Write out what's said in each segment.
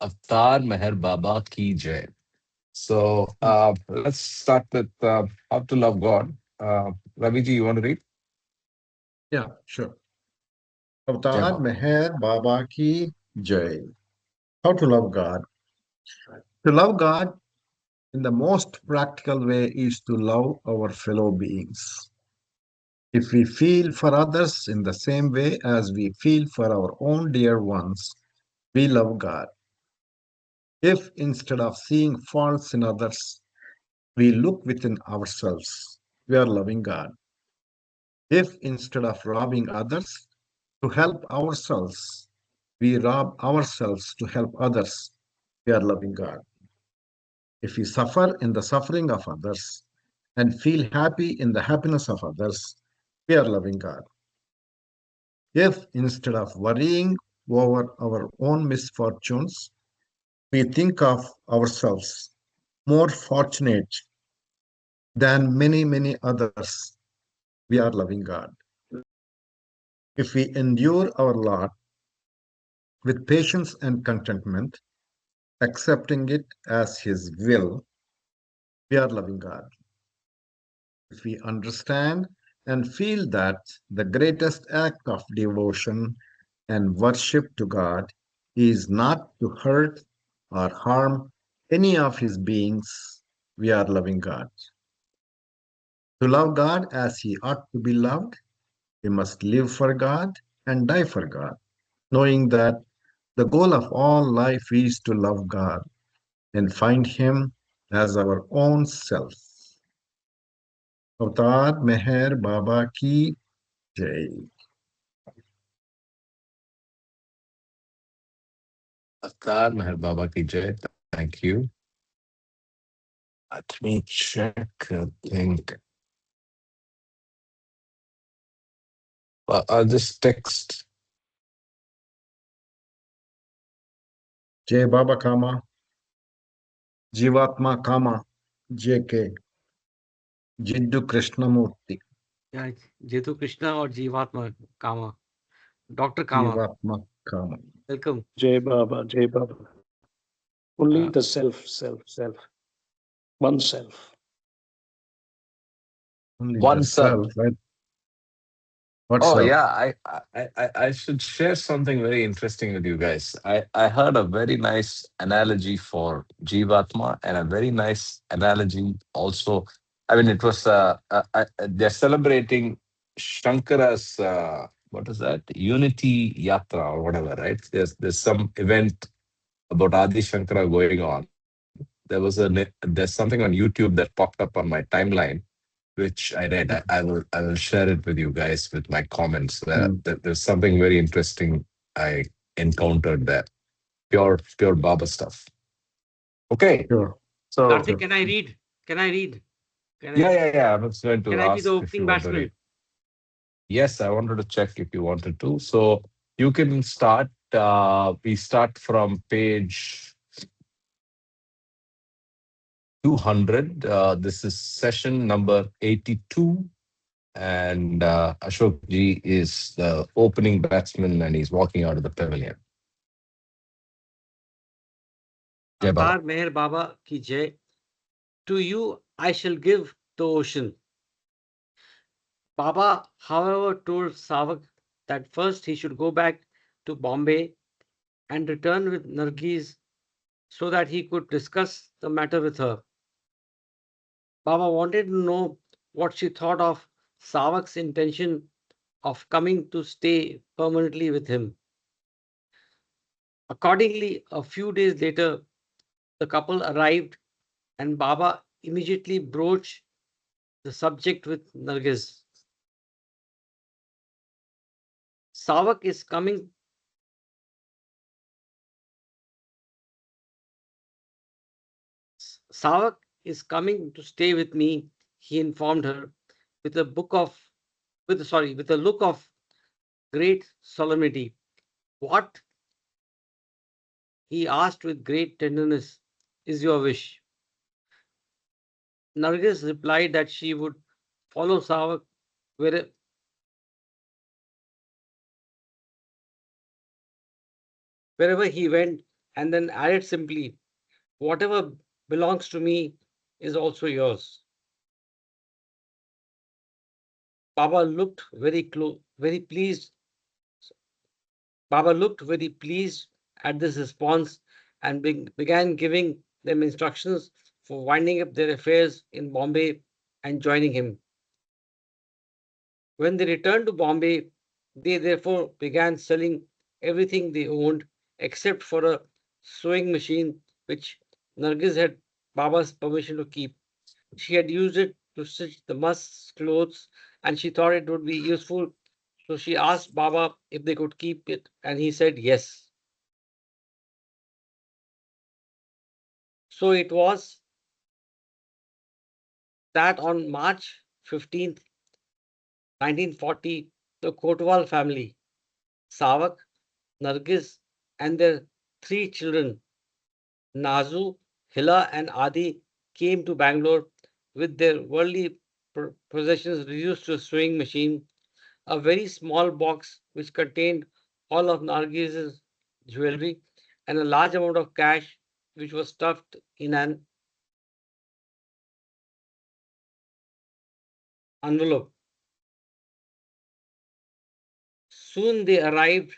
Avtar Meher Baba Ki Jai. So let's start with how to love God. Raviji, you want to read? Yeah, sure. Jai Avtar Baba. Meher Baba Ki Jai. How to love God. To love God in the most practical way is to love our fellow beings. If we feel for others in the same way as we feel for our own dear ones, we love God. If instead of seeing faults in others, we look within ourselves, we are loving God. If instead of robbing others to help ourselves, we rob ourselves to help others, we are loving God. If we suffer in the suffering of others and feel happy in the happiness of others, we are loving God. If instead of worrying over our own misfortunes, we think of ourselves more fortunate than many, many others, we are loving God. If we endure our lot with patience and contentment, accepting it as His will, we are loving God. If we understand and feel that the greatest act of devotion and worship to God is not to hurt or harm any of His beings, we are loving God. To love God as He ought to be loved, we must live for God and die for God, knowing that the goal of all life is to love God and find Him as our own self. Avtar Meher Baba Ki Jai. Avtar Meher Baba Ki Jai. Thank you. Let me check. I think I'll just text. Jai Baba Kama, Jivatma Kama, JK, Jiddu Krishnamurti, Yeah, Jetu Krishna or Jivatma Kama. Dr. Kama, Jivatma Kama. welcome. Jai Baba, Jai Baba. Only Uh, the self, oneself. Only the Oneself. self, right? What Oh self? yeah, I should share something very interesting with you guys. I heard a very nice analogy for Jivatma and a very nice analogy also. I mean, it was they're celebrating Shankara's what is that, Unity Yatra or whatever, right? There's some event about Adi Shankara going on. There's something on YouTube that popped up on my timeline which I read. I will share it with you guys with my comments. Mm, There's something very interesting I encountered there. Pure Baba stuff. Okay, sure, so Karthik, sure. can I read? Can I read? Can yeah, I yeah, yeah. I was going to can I be the ask if you opening want to read. batsman? Yes, I wanted to check if you wanted to. So you can start. We start from page 200. This is session number 82. And Ashok ji is the opening batsman and he's walking out of the pavilion. Jai Baba. Avtar Meher Baba Ki Jai. To you I shall give the ocean. Baba, however, told Savak that first he should go back to Bombay and return with Nargis so that he could discuss the matter with her. Baba wanted to know what she thought of Savak's intention of coming to stay permanently with him. Accordingly, a few days later, the couple arrived and Baba immediately broached the subject with Nargis. Savak is coming. Savak is coming to stay with me, he informed her, with a book of with a look of great solemnity. What? He asked with great tenderness, is your wish? Nargis replied that she would follow Savak where, wherever he went and then added simply, "Whatever belongs to me is also yours." Baba looked very pleased. Baba looked very pleased at this response and began giving them instructions for winding up their affairs in Bombay and joining him. When they returned to Bombay, they therefore began selling everything they owned except for a sewing machine which Nargis had Baba's permission to keep. She had used it to stitch the must's clothes and she thought it would be useful. So she asked Baba if they could keep it, and he said yes. So it was that on March 15th, 1940, the Kotwal family, Savak, Nargis, and their three children, Nazu, Hila, and Adi, came to Bangalore with their worldly possessions reduced to a sewing machine, a very small box which contained all of Nargis's jewelry, and a large amount of cash which was stuffed in an envelope. Soon they arrived,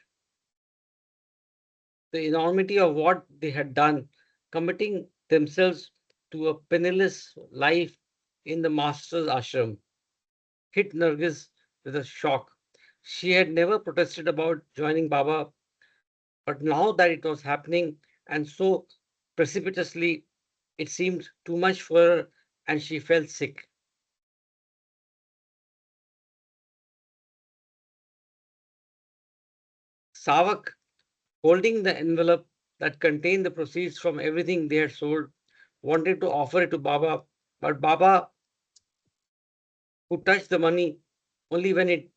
the enormity of what they had done, committing themselves to a penniless life in the master's ashram, hit Nargis with a shock. She had never protested about joining Baba, but now that it was happening and so precipitously, it seemed too much for her and she felt sick. Savak, holding the envelope that contained the proceeds from everything they had sold, wanted to offer it to Baba, but Baba, who touched the money only when it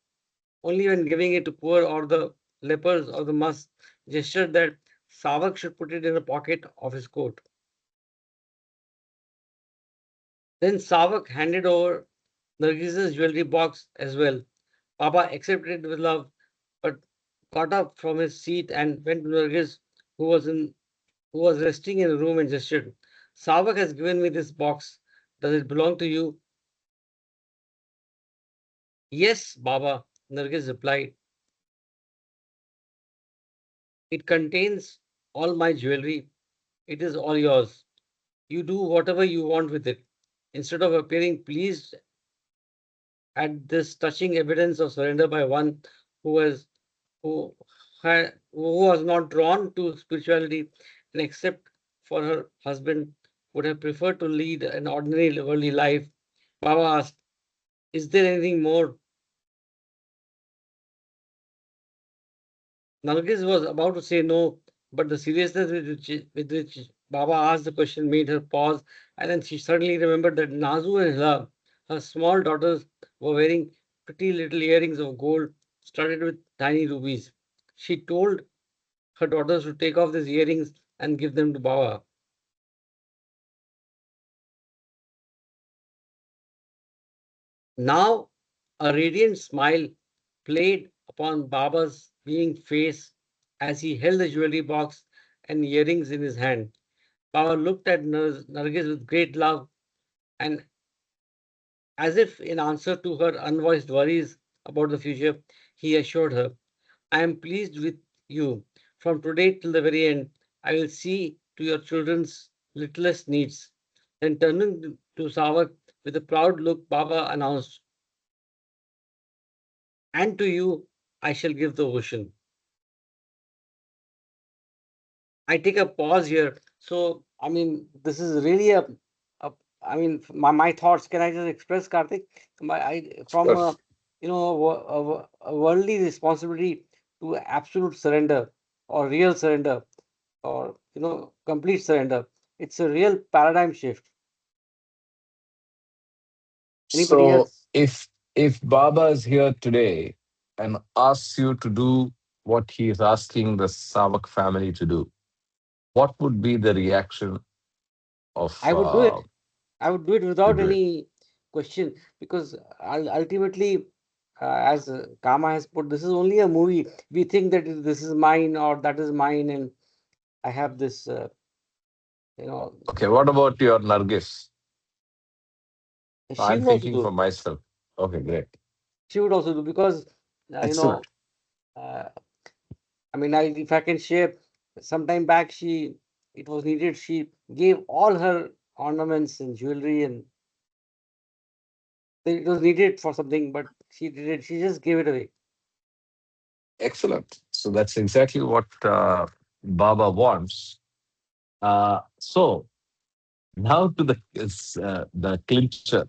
only when giving it to poor or the lepers or the must, gestured that Savak should put it in the pocket of his coat. Then Savak handed over Nargis's jewelry box as well. Baba accepted it with love, but got up from his seat and went to Nargis, who was resting in a room, and gestured. Savak has given me this box. Does it belong to you? Yes, Baba, Nargis replied. It contains all my jewelry. It is all yours. You do whatever you want with it. Instead of appearing pleased at this touching evidence of surrender by one who was who who was not drawn to spirituality and except for her husband would have preferred to lead an ordinary worldly life, Baba asked, "Is there anything more?" Nargis was about to say no, but the seriousness with which Baba asked the question made her pause, and then she suddenly remembered that Nazu and Hila, her small daughters, were wearing pretty little earrings of gold studded with tiny rubies. She told her daughters to take off these earrings and give them to Baba. Now, a radiant smile played upon Baba's being face as he held the jewelry box and earrings in his hand. Baba looked at Nargis with great love, and as if in answer to her unvoiced worries about the future, he assured her, "I am pleased with you. From today till the very end, I will see to your children's littlest needs." Then turning to Savak with a proud look, Baba announced, "And to you I shall give the ocean." I take a pause here. So, I mean, this is really a I mean, my thoughts. Can I just express, Karthik? From Sure. a, a worldly responsibility to absolute surrender or real surrender or, complete surrender. It's a real paradigm shift. Anybody So else? if Baba is here today and asks you to do what he is asking the Savak family to do, what would be the reaction of I would do it. I would do it you without do it? any question because ultimately, as Kama has put, this is only a movie. We think that this is mine or that is mine, and I have this, you know, Okay, what about your Nargis? she I'm would also thinking do. for myself. Okay, great. She would also do because, you know, Excellent. uh, I mean, if I can share, some time back, it was needed. She gave all her ornaments and jewelry, and it was needed for something, but she did it. She just gave it away. Excellent. So that's exactly what Baba wants. So now to the clincher.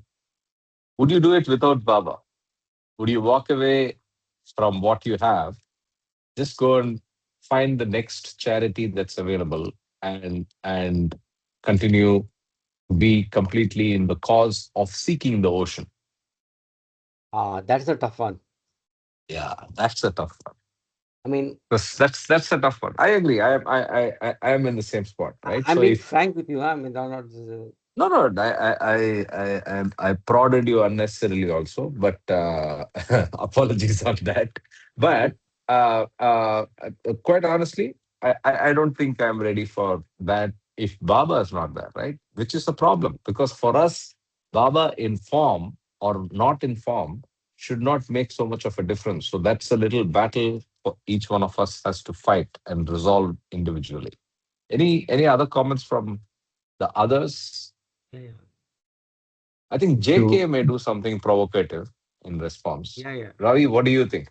Would you do it without Baba? Would you walk away from what you have, just go and find the next charity that's available, and continue to be completely in the cause of seeking the ocean? That's a tough one. Yeah, that's a tough one. I mean, That's a tough one. I agree. I am in the same spot, right? I'm So being if frank with you. Huh? I mean, I'm not. no, no, I prodded you unnecessarily also, but apologies on that. But quite honestly, I don't think I'm ready for that if Baba is not there, right? Which is a problem because for us, Baba in form or not in form should not make so much of a difference. So that's a little battle for each one of us has to fight and resolve individually. Any other comments from the others? Yeah, I think To JK may do something provocative in response. yeah, yeah. Ravi, what do you think?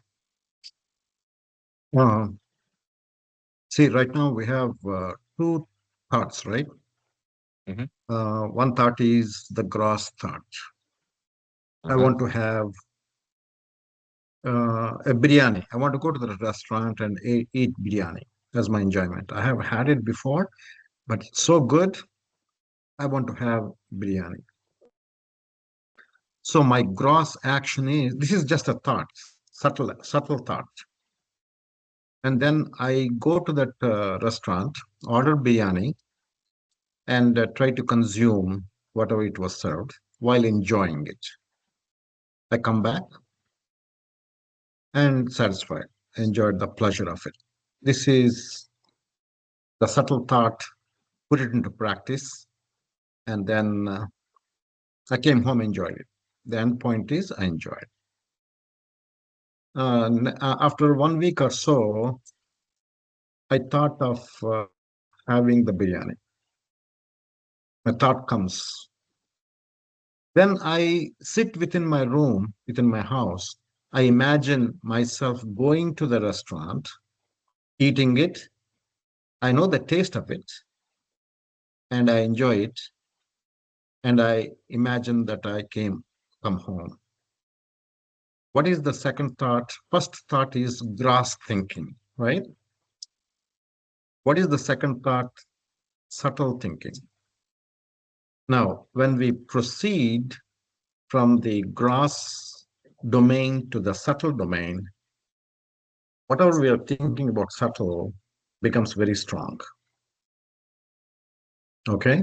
uh, see, right now we have two thoughts, right? Hmm. One thought is the gross thought. I Uh-huh. want to have a biryani. I want to go to the restaurant and eat biryani as my enjoyment. I have had it before, but it's so good. I want to have biryani. So my gross action is this is just a thought, subtle thought. And then I go to that restaurant, order biryani, and try to consume whatever it was served while enjoying it. I come back and satisfied, enjoyed the pleasure of it. This is the subtle thought, put it into practice, and then I came home, enjoyed it. The end point is I enjoyed. After 1 week or so, I thought of having the biryani. My thought comes. Then I sit within my room, within my house. I imagine myself going to the restaurant, eating it. I know the taste of it and I enjoy it. And I imagine that come home. What is the second thought? First thought is gross thinking, right? What is the second thought? Subtle thinking. Now, when we proceed from the gross domain to the subtle domain, whatever we are thinking about subtle becomes very strong. Okay.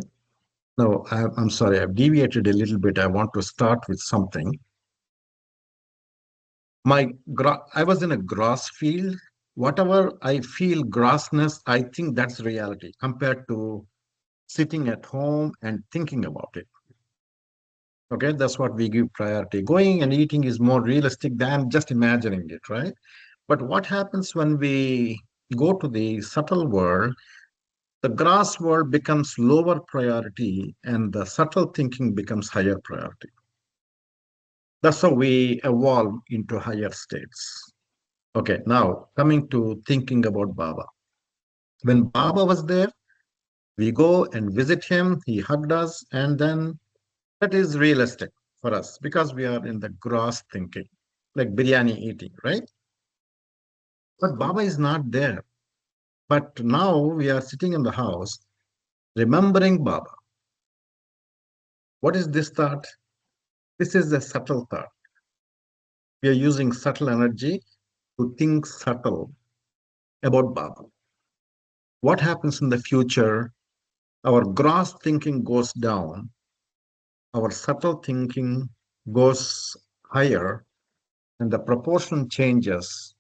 No, I'm sorry, I've deviated a little bit. I want to start with something. I was in a gross field. Whatever I feel grossness, I think that's reality compared to sitting at home and thinking about it. Okay, that's what we give priority. Going and eating is more realistic than just imagining it, right? But what happens when we go to the subtle world? The gross world becomes lower priority and the subtle thinking becomes higher priority. That's how we evolve into higher states. Okay, now coming to thinking about Baba. When Baba was there, we go and visit him, he hugged us, and then that is realistic for us because we are in the gross thinking, like biryani eating, right? But Baba is not there. But now we are sitting in the house remembering Baba. What is this thought? This is a subtle thought. We are using subtle energy to think subtle about Baba. What happens in the future? Our gross thinking goes down, our subtle thinking goes higher, and the proportion changes,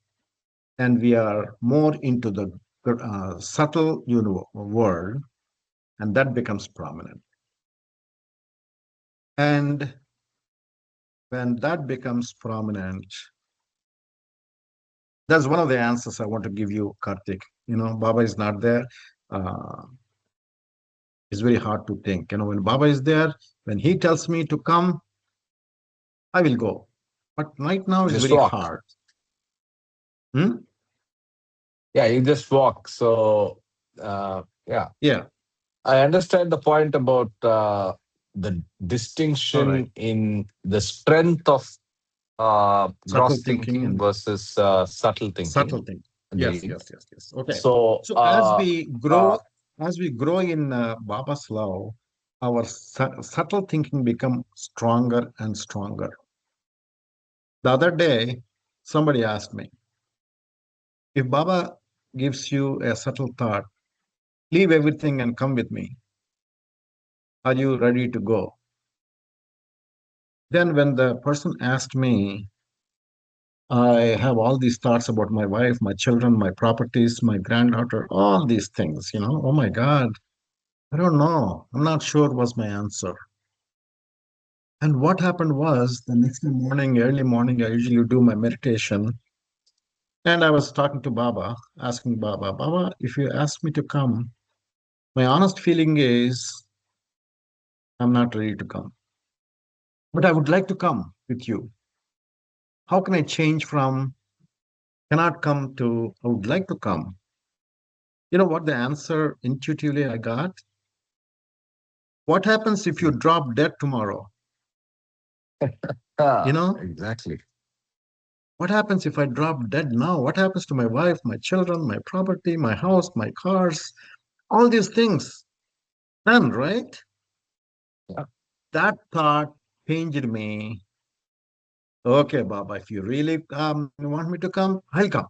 and we are more into the subtle world, and that becomes prominent. And when that becomes prominent, that's one of the answers I want to give you, Karthik. Baba is not there. Uh, it's very hard to think. When Baba is there, when he tells me to come, I will go. But right now it's Just very walk. hard. Hmm? Yeah, you just walk. So, yeah, Yeah. I understand the point about the All right. distinction in the strength of Subtle gross thinking thinking and versus subtle thinking. subtle thing. Yes, Agreed. yes, yes, yes. Okay. So, So as we grow in Baba's love, our subtle thinking become stronger and stronger. The other day, somebody asked me, if Baba gives you a subtle thought, leave everything and come with me. Are you ready to go? Then when the person asked me, I have all these thoughts about my wife, my children, my properties, my granddaughter, all these things, oh my God, I don't know. I'm not sure was my answer. And what happened was the next morning, early morning, I usually do my meditation. And I was talking to Baba, asking Baba, Baba, if you ask me to come, my honest feeling is I'm not ready to come. But I would like to come with you. How can I change from cannot come to I would like to come? You know what the answer intuitively I got? What happens if you drop dead tomorrow? You know, exactly. what happens if I drop dead now? What happens to my wife, my children, my property, my house, my cars, all these things? None, right? Yeah. That thought changed me. Okay, Baba, if you really want me to come, I'll come.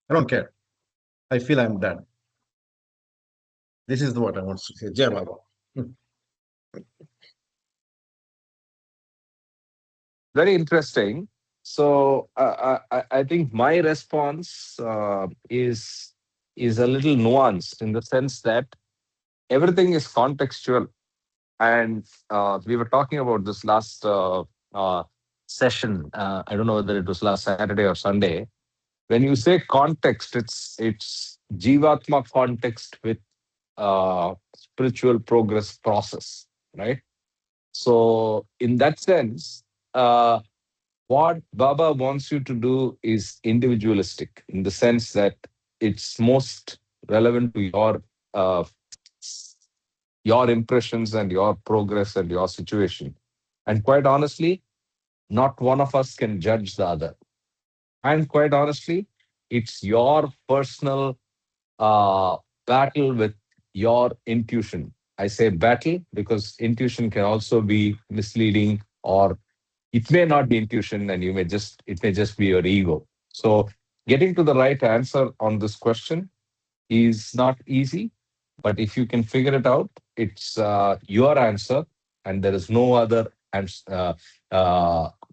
I don't care. I feel I'm dead. This is what I want to say. Jai Baba. Hmm. Very interesting. So, I think my response is a little nuanced in the sense that everything is contextual. And we were talking about this last session. I don't know whether it was last Saturday or Sunday. When you say context, it's Jivatma context with spiritual progress process, right? So in that sense, what Baba wants you to do is individualistic in the sense that it's most relevant to uh, your impressions and your progress and your situation. And quite honestly, not one of us can judge the other. And quite honestly, it's your personal uh, battle with your intuition. I say battle because intuition can also be misleading, or it may not be intuition, and it may just be your ego. So getting to the right answer on this question is not easy, but if you can figure it out, it's your answer, and there is no other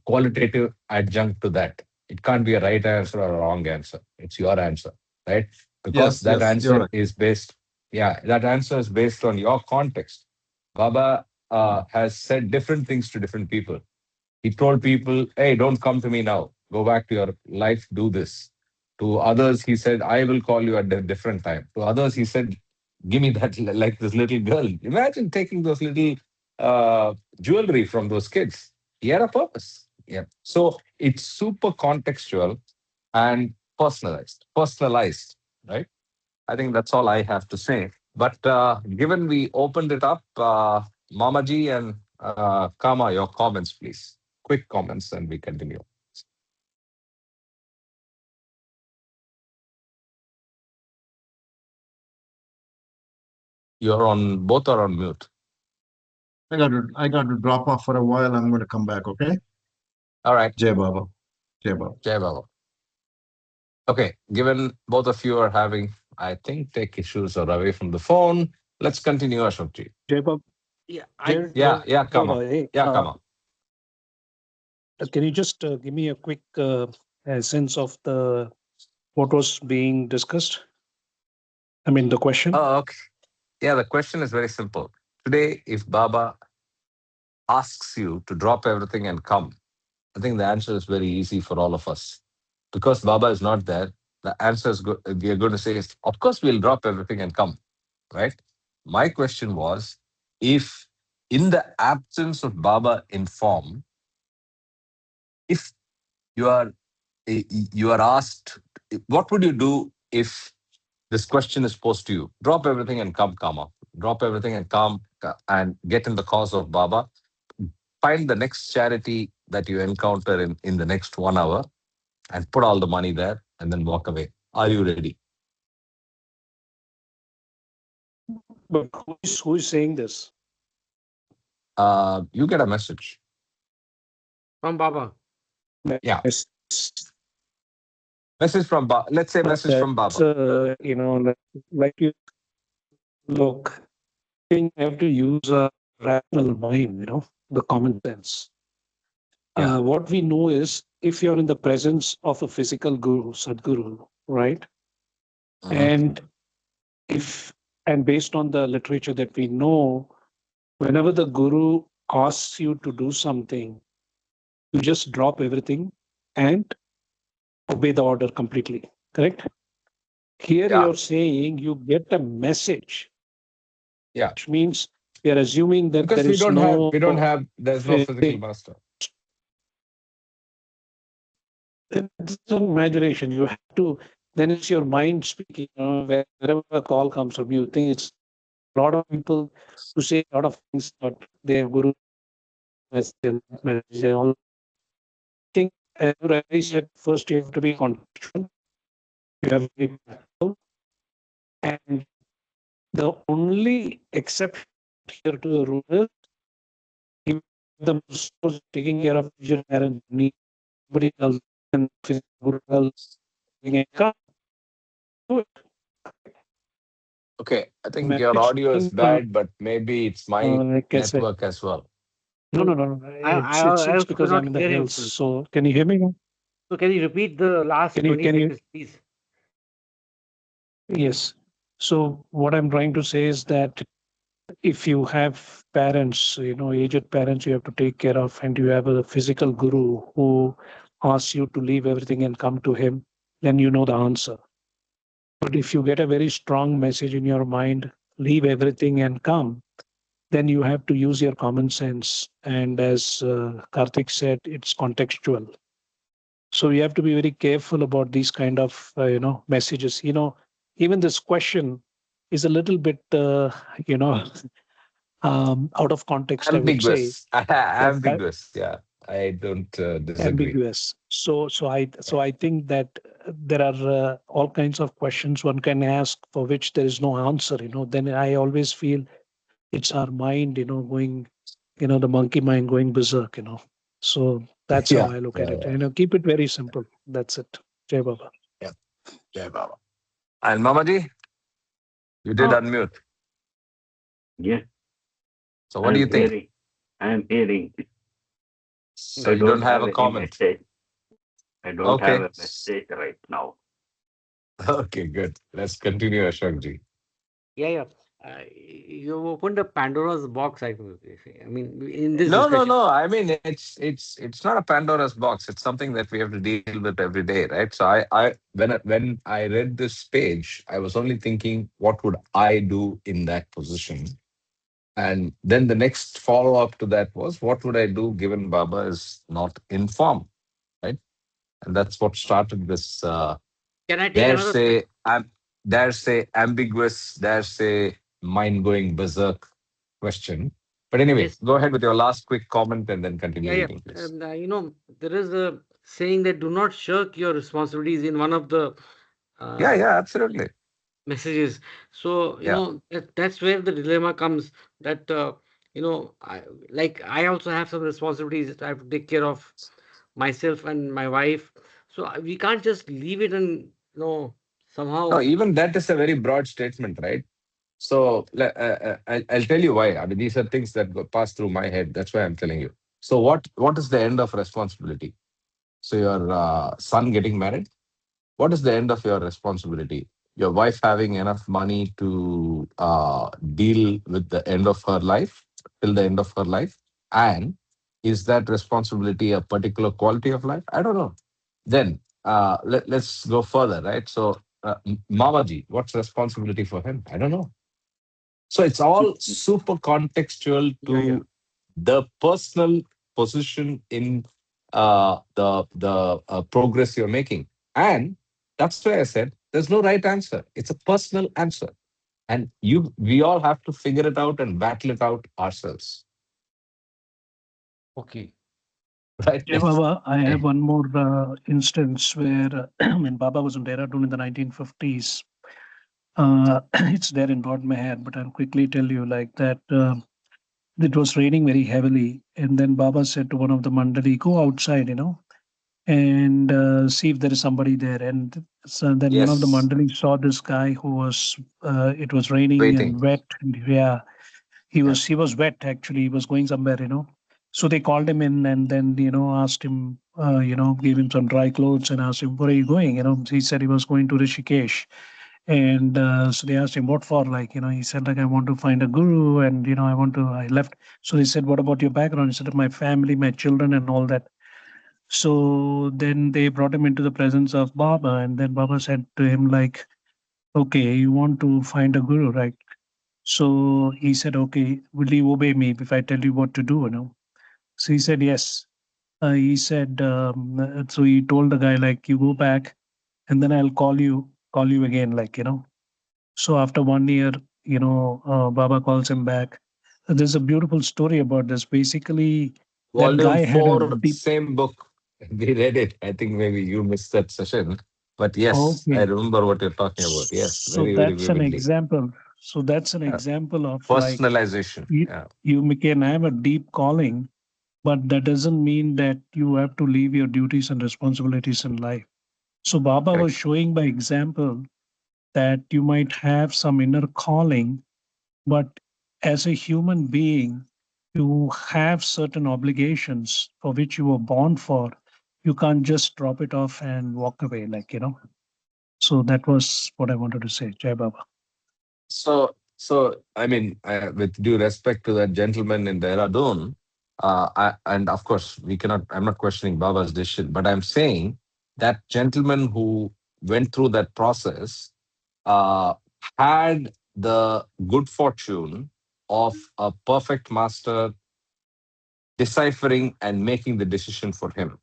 qualitative adjunct to that. It can't be a right answer or a wrong answer. It's your answer, right? Because Yes, that yes, you're answer right. is based, yeah, that answer is based on your context. Baba has said different things to different people. He told people, hey, don't come to me now. Go back to your life, do this. To others, he said, I will call you at a different time. To others, he said, give me that, like this little girl. Imagine taking those little jewelry from those kids. He had a purpose. Yeah. So it's super contextual and personalized, right? I think that's all I have to say. But given we opened it up, Mamaji and Kama, your comments, please. Quick comments, and we continue. You're on both are on mute. I got to drop off for a while. I'm going to come back. Okay. All right, Jai Baba. Jai Baba. Jai Baba. Okay, given both of you are having, I think, tech issues or away from the phone, let's continue, Ashokji. Jay Bob, Yeah, I Yeah, yeah, Kama. hey, Yeah, Kama. can you just give me a quick sense of the what was being discussed? I mean, the question. Oh, okay. Yeah, the question is very simple. Today, if Baba asks you to drop everything and come, I think the answer is very easy for all of us. Because Baba is not there, the answer is we are going to say is, of course, we'll drop everything and come, right? My question was, if in the absence of Baba in form, if you are you are asked, what would you do if this question is posed to you? Drop everything and come, Kama. Drop everything and come and get in the cause of Baba. Find the next charity that you encounter in the next 1 hour and put all the money there and then walk away. Are you ready? But who is saying this? You get a message. From Baba. Yeah. Yes. Message from let's say message from That's Baba. like you look. You have to use a rational mind. The common sense. Yeah. What we know is if you're in the presence of a physical guru, Sadguru, right? Mhm. And if and based on the literature that we know, whenever the guru asks you to do something, you just drop everything and obey the order completely. Correct? Here Yeah. you're saying you get a message, Yeah. which means we are assuming that Because there is no there's no physical physical. master. It's an imagination. You have to. Then it's your mind speaking. Wherever a call comes from, you think it's a lot of people who say a lot of things, but their guru message, message, all. I think, as you rightly said, first you have to be contextual. You have to be practical, and the only exception here to the rule is if the source taking care of your parents need somebody else and physical guru else come to it. Okay. I think your Message audio is thing from bad, but maybe it's my like I said. network as well. No, No, no, no, no. I It's also could because not I'm in the hear him. hills. So can you hear me now? So can you repeat the last Can you 20 can you seconds, please? yes. So what I'm trying to say is that if you have parents, aged parents you have to take care of, and you have a physical guru who asks you to leave everything and come to him, then you know the answer. But if you get a very strong message in your mind, leave everything and come, then you have to use your common sense. And as Karthik said, it's contextual. So you have to be very careful about these kind of messages. Even this question is a little bit you know out of context, I would say. Ambiguous. But Ambiguous. Yeah. I don't disagree. ambiguous. So I think that there are all kinds of questions one can ask for which there is no answer. Then I always feel it's our mind, going, the monkey mind going berserk. So that's how Yeah. I look at Yeah. it. Yeah. Keep it very simple. That's it. Jai Baba. Yeah. Jai Baba. And Mamaji, you did Oh, unmute. yes, So what do you I'm think? hearing. I'm hearing. So I you don't don't have have a any comment. message. I don't have Okay. a message right now. Okay, good. Let's continue, Ashokji. Yeah, yeah. You opened a Pandora's box, I could say. I mean, in this No, no, discussion. no. I mean, it's not a Pandora's box. It's something that we have to deal with every day, right? So when I read this page, I was only thinking, what would I do in that position? And then the next follow up to that was, what would I do given Baba is not in form, right? And that's what started this. Can I take Dare another? say, dare say ambiguous, dare say mind going berserk question. But anyway, Yes. go ahead with your last quick comment and then Yeah, continue yeah. reading, please. There is a saying that do not shirk your responsibilities in one of the Yeah, uh, yeah, absolutely. messages. So, Yeah. that's where the dilemma comes that, I also have some responsibilities that I have to take care of myself and my wife. So we can't just leave it and, No, somehow. even that is a very broad statement, right? So I'll tell you why. I mean, these are things that pass through my head. That's why I'm telling you. So what is the end of responsibility? So your son getting married. What is the end of your responsibility? your wife having enough money to deal with the end of her life, till the end of her life? And is that responsibility a particular quality of life? I don't know. Then let's go further, right? So, Mamaji, what's responsibility for him? I don't know. So it's all super contextual Yeah, yeah. to the personal position in the progress you're making, and that's why I said there's no right answer. It's a personal answer, and we all have to figure it out and battle it out ourselves, Okay. right? Yeah, Baba, I Eh, have one more instance where when Baba was in Dehradun in the 1950s, it's there in Lord Meher, but I'll quickly tell you like that. It was raining very heavily, and then Baba said to one of the mandali, "Go outside, and see if there is somebody there." And so then one of the yes, mandali saw this guy who was. It was raining waiting. and wet, and yeah, he Yeah. was wet actually. He was going somewhere. So they called him in and then asked him, gave him some dry clothes and asked him, "Where are you going?" He said he was going to Rishikesh. And so they asked him, "What for?" Like, he said, like, "I want to find a guru, and I left." So they said, "What about your background?" He said, "My family, my children, and all that." So then they brought him into the presence of Baba, and then Baba said to him, like, "Okay, you want to find a guru, right?" So he said, "Okay, will you obey me if I tell you what to do?" So he said, "Yes." He said, so he told the guy, like, "You go back, and then I'll call you again, like." So after 1 year, Baba calls him back. There's a beautiful story about this. Basically, that Volume guy had a 4, deep. same book. We read it. I think maybe you missed that session, but yes, I Okay. remember what you're talking about. Yes, So very, very that's an vividly. example. So that's an Yeah. example of like Personalization. you, Yeah. you can have a deep calling, but that doesn't mean that you have to leave your duties and responsibilities in life. So Baba was Correct. showing by example that you might have some inner calling, but as a human being, you have certain obligations for which you were born for. You can't just drop it off and walk away, So that was what I wanted to say. Jai Baba. So I mean, with due respect to that gentleman in Dehradun, and of course, we cannot. I'm not questioning Baba's decision, but I'm saying that gentleman who went through that process uh, had the good fortune of a perfect master deciphering and making the decision for him.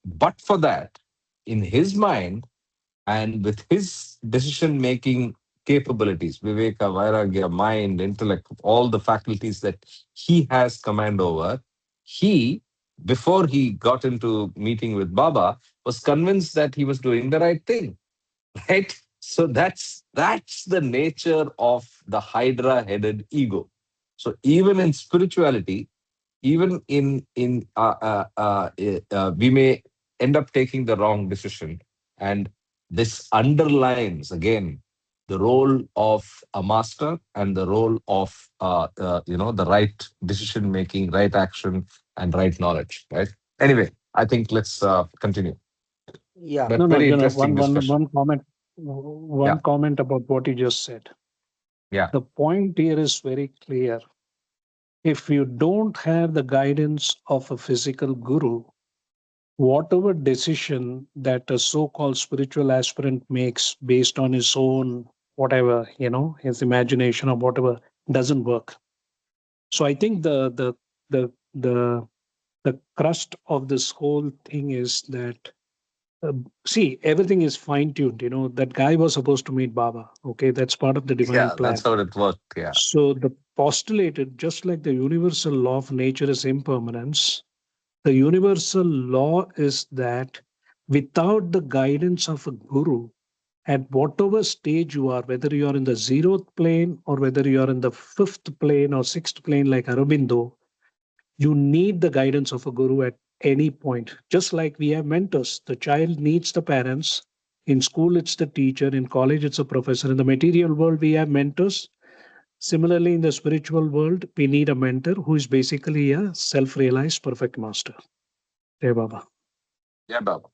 But for that, in his mind, and with his decision making capabilities, viveka, vairagya, mind, intellect, all the faculties that he has command over, he, before he got into meeting with Baba, was convinced that he was doing the right thing. Right? So that's the nature of the hydra headed ego. So even in spirituality, even we may end up taking the wrong decision, and this underlines again the role of a master and the role of the right decision making, right action, and right knowledge, right? Anyway, I think let's continue, Yeah. but No, no, very interesting discussion. one comment, Yeah, one comment about what you just said. yeah, The point here is very clear. If you don't have the guidance of a physical guru, whatever decision that a so-called spiritual aspirant makes based on his own whatever, his imagination or whatever, doesn't work. So I think the the the crust of this whole thing is that uh, see, everything is fine tuned. That guy was supposed to meet Baba. Okay, that's part of the divine yeah, that's plan. how it worked. Yeah, So the postulated, just like the universal law of nature is impermanence, the universal law is that without the guidance of a guru, at whatever stage you are, whether you are in the zeroth plane or whether you are in the fifth plane or sixth plane like Aurobindo, you need the guidance of a guru at any point. Just like we have mentors, the child needs the parents. In school, it's the teacher. In college, it's a professor. In the material world, we have mentors. Similarly, in the spiritual world, we need a mentor who is basically a self realized perfect master. Hey, Baba. yeah, Baba.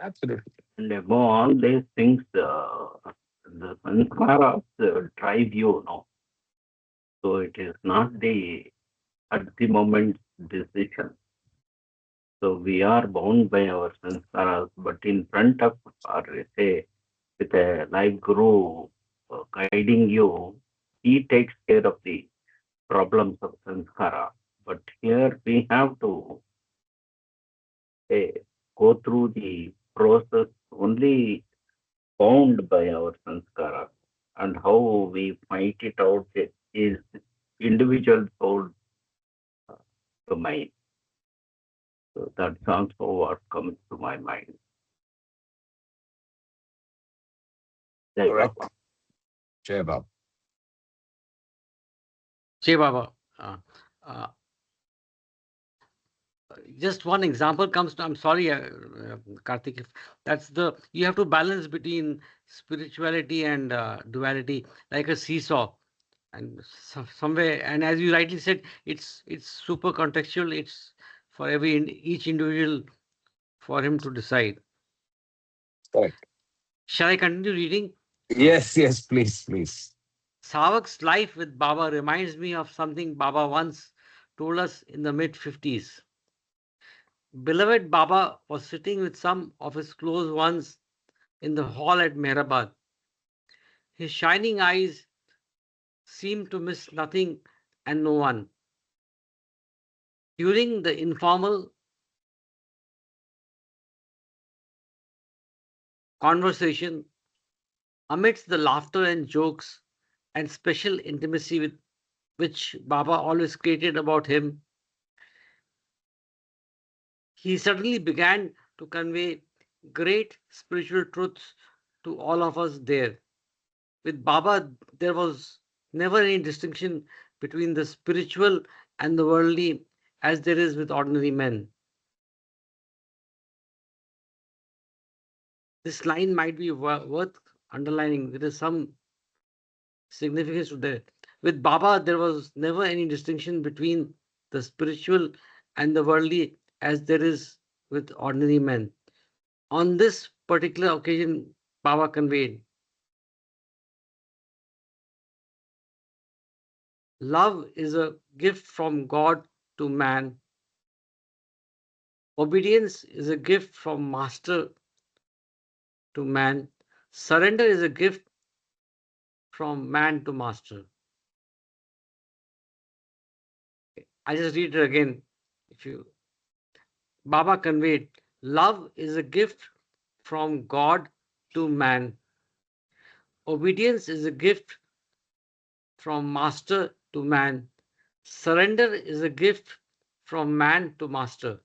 Absolutely. And above all these things, the sanskaras drive you now. So it is not the at the moment decision. So we are bound by our sanskaras, but in front of, or say, with a life guru guiding you, he takes care of the problems of sanskara. But here we have to uh, go through the process only bound by our sanskara, and how we fight it out is individual soul domain. So that's also what comes to my mind. Jai Correct. Baba. Jai Bab. Jai Baba. Uh, just one example comes to, I'm sorry, Karthik, if that's the, you have to balance between spirituality and duality, like a seesaw. And somewhere, and as you rightly said, it's super contextual. It's for each individual for him to decide. Correct. Shall I continue reading? Yes, yes, please, please. Savak's life with Baba reminds me of something Baba once told us in the mid-50s. Beloved Baba was sitting with some of his close ones in the hall at Mehrabad. His shining eyes seemed to miss nothing and no one. During the informal conversation, amidst the laughter and jokes and special intimacy with which Baba always created about him, he suddenly began to convey great spiritual truths to all of us there. With Baba, there was never any distinction between the spiritual and the worldly as there is with ordinary men. This line might be worth underlining. There is some significance to that. With Baba, there was never any distinction between the spiritual and the worldly as there is with ordinary men. On this particular occasion, Baba conveyed, love is a gift from God to man. Obedience is a gift from master to man. Surrender is a gift from man to master. I just read it again. If you Baba conveyed, love is a gift from God to man. Obedience is a gift from master to man. Surrender is a gift from man to master.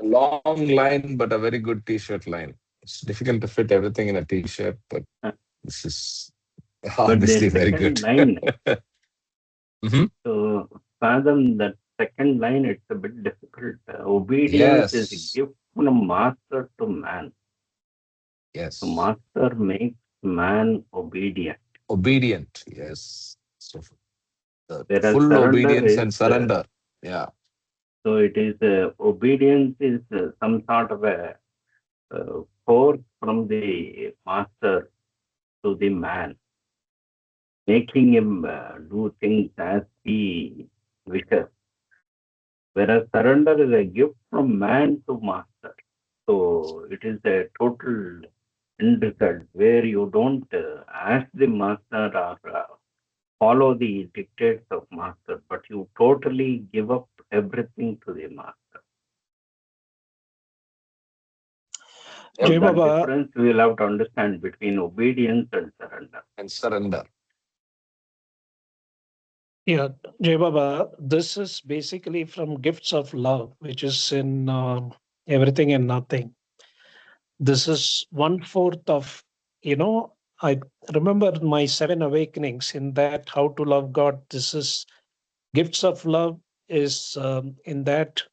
Long line, but a very good T-shirt line. It's difficult to fit everything in a T-shirt, but Uh, this is But obviously the very good. second line, Mhm. to fathom that second line, it's a bit difficult. Obedience is a Yes, gift from master to man. So yes. master makes man obedient, Obedient. Yes. So the whereas full surrender obedience is and surrender. Yeah. so it is obedience is some sort of a force from the master to the man, making him do things as he wishes. Whereas surrender is a gift from man to master. So it is a total end result where you don't ask the master or follow the dictates of master, but you totally give up everything to the master. So Yep. Jai that Baba, difference we will have to understand between obedience and surrender. And surrender. yeah, Jai Baba, this is basically from Gifts of Love, which is in Everything and Nothing. This is one fourth of, I remember my seven awakenings in that How to Love God. This is Gifts of Love is in that.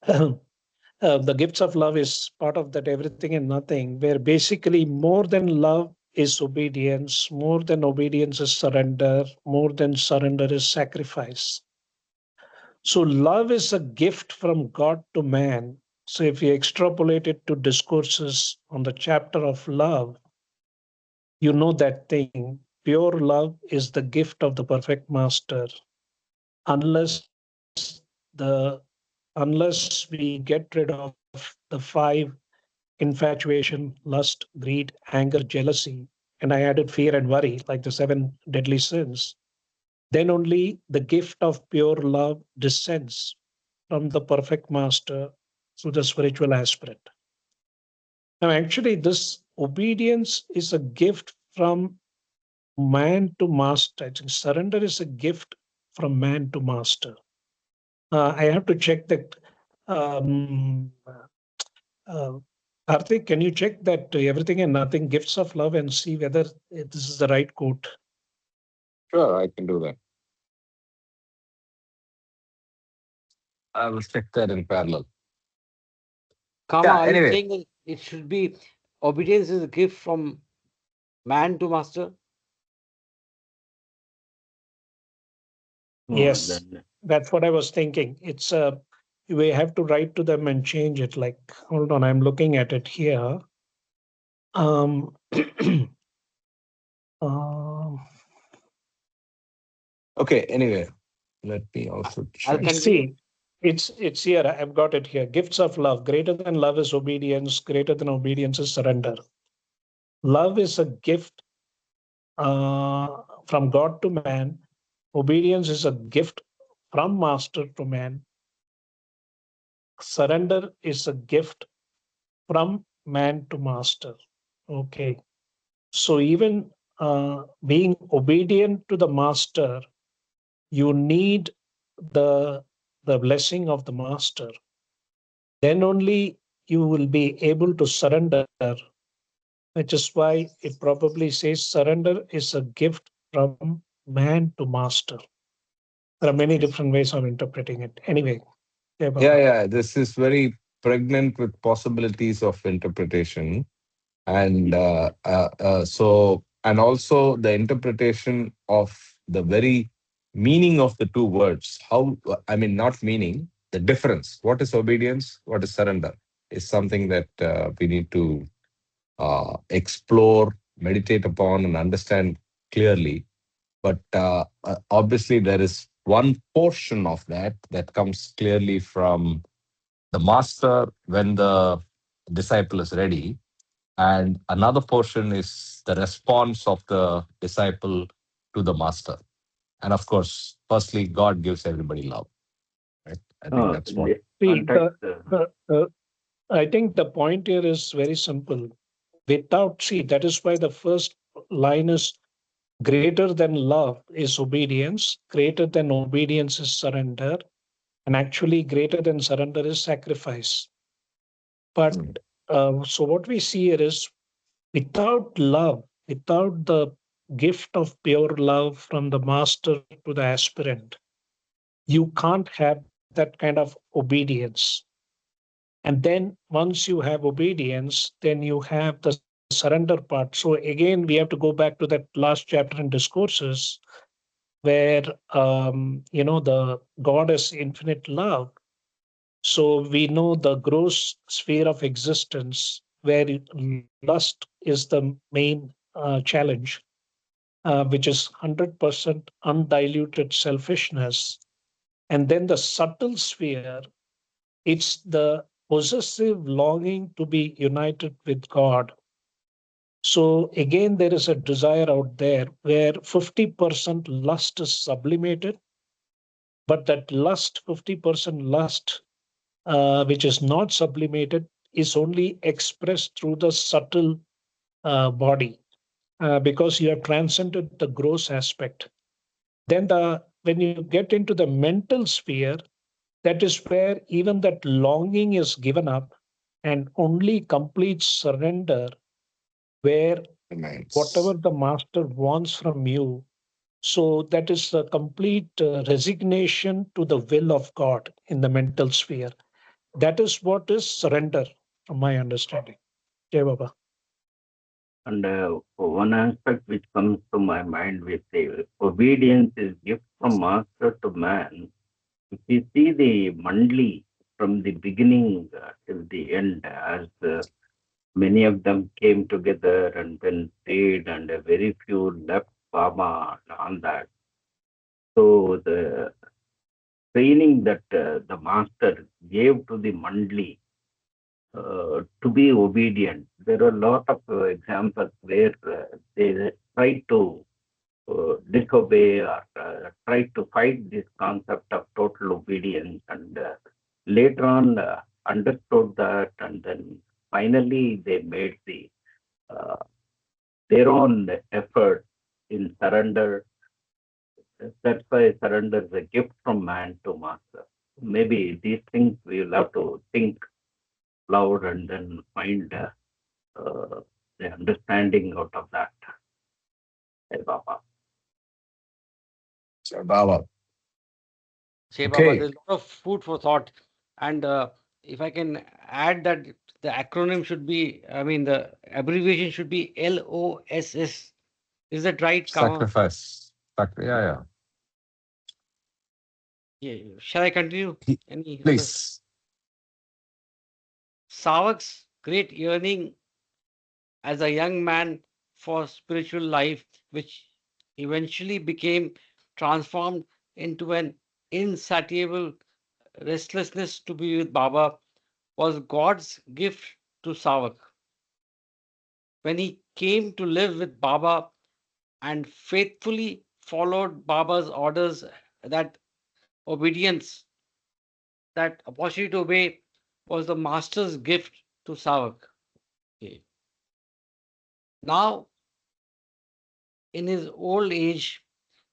The gifts of love is part of that everything and nothing, where basically more than love is obedience, more than obedience is surrender, more than surrender is sacrifice. So, love is a gift from God to man. So if you extrapolate it to discourses on the chapter of love, you know that thing. Pure love is the gift of the perfect master. Unless the unless we get rid of the five infatuation, lust, greed, anger, jealousy, and I added fear and worry, like the seven deadly sins, then only the gift of pure love descends from the perfect master through the spiritual aspirant. Now, actually, this obedience is a gift from man to master. I think surrender is a gift from man to master. I have to check that. Uh, Karthik, can you check that everything and nothing gifts of love and see whether this is the right quote? Sure, I can do that. I will check that in parallel. Kama, Yeah, are you anyway. saying that it should be obedience is a gift from man to master? Oh, Yes, then that's what I was thinking. It's we have to write to them and change it. Like, hold on, I'm looking at it here. Um, um, Okay, anyway, let me also I'll check. continue. see, it's here. I've got it here. Gifts of love. Greater than love is obedience. Greater than obedience is surrender. Love is a gift from God to man. Obedience is a gift from master to man. Surrender is a gift from man to master. Okay. So even being obedient to the master, you need the the blessing of the master. Then only you will be able to surrender, which is why it probably says surrender is a gift from man to master. There are many different ways of interpreting it. Anyway, yeah, Yeah, Baba. yeah, this is very pregnant with possibilities of interpretation. And and also the interpretation of the very meaning of the two words. How, I mean, not meaning, the difference. What is obedience? What is surrender? Is something that we need to explore, meditate upon, and understand clearly. But obviously, there is one portion of that that comes clearly from the master when the disciple is ready, and another portion is the response of the disciple to the master. And of course, firstly, God gives everybody love. Right? I think that's in what. this See, context, I think the point here is very simple. Without, see, that is why the first line is greater than love is obedience, greater than obedience is surrender, and actually greater than surrender is sacrifice. But Mm. so what we see here is without love, without the gift of pure love from the master to the aspirant, you can't have that kind of obedience. And then once you have obedience, then you have the surrender part. So again, we have to go back to that last chapter in discourses where the God is infinite love. So we know the gross sphere of existence where lust is the main challenge, which is 100% undiluted selfishness. And then the subtle sphere, it's the possessive longing to be united with God. So again, there is a desire out there where 50% lust is sublimated, but that lust, 50% lust, which is not sublimated, is only expressed through the subtle body because you have transcended the gross aspect. Then when you get into the mental sphere, that is where even that longing is given up and only complete surrender, where whatever Nice. the master wants from you. So that is a complete resignation to the will of God in the mental sphere. That is what is surrender, from my understanding. Jai Baba. and one aspect which comes to my mind, we say obedience is gift from master to man. If you see the Mandli from the beginning till the end, as many of them came together and then stayed, and a very few left Baba and all that. So the training that the master gave to the mandli to be obedient. There are a lot of examples where they try to disobey or try to fight this concept of total obedience, and later on understood that, and then finally they made uh, their own effort in surrender. That's why surrender is a gift from man to master. Maybe these things we will have to think loud and then find uh, the understanding out of that. Hey, Baba. So, Baba. Say, Baba, Okay. there's a lot of food for thought. And if I can add that the acronym should be, I mean, the abbreviation should be LOSS. Is that right, Kama? Sacrifice. Yeah, yeah. Yeah. Shall I continue? He- Any other? Please. Savak's great yearning as a young man for spiritual life, which eventually became transformed into an insatiable restlessness to be with Baba, was God's gift to Savak. When he came to live with Baba and faithfully followed Baba's orders, that obedience, that opportunity to obey, was the master's gift to Savak. Okay. Now, in his old age,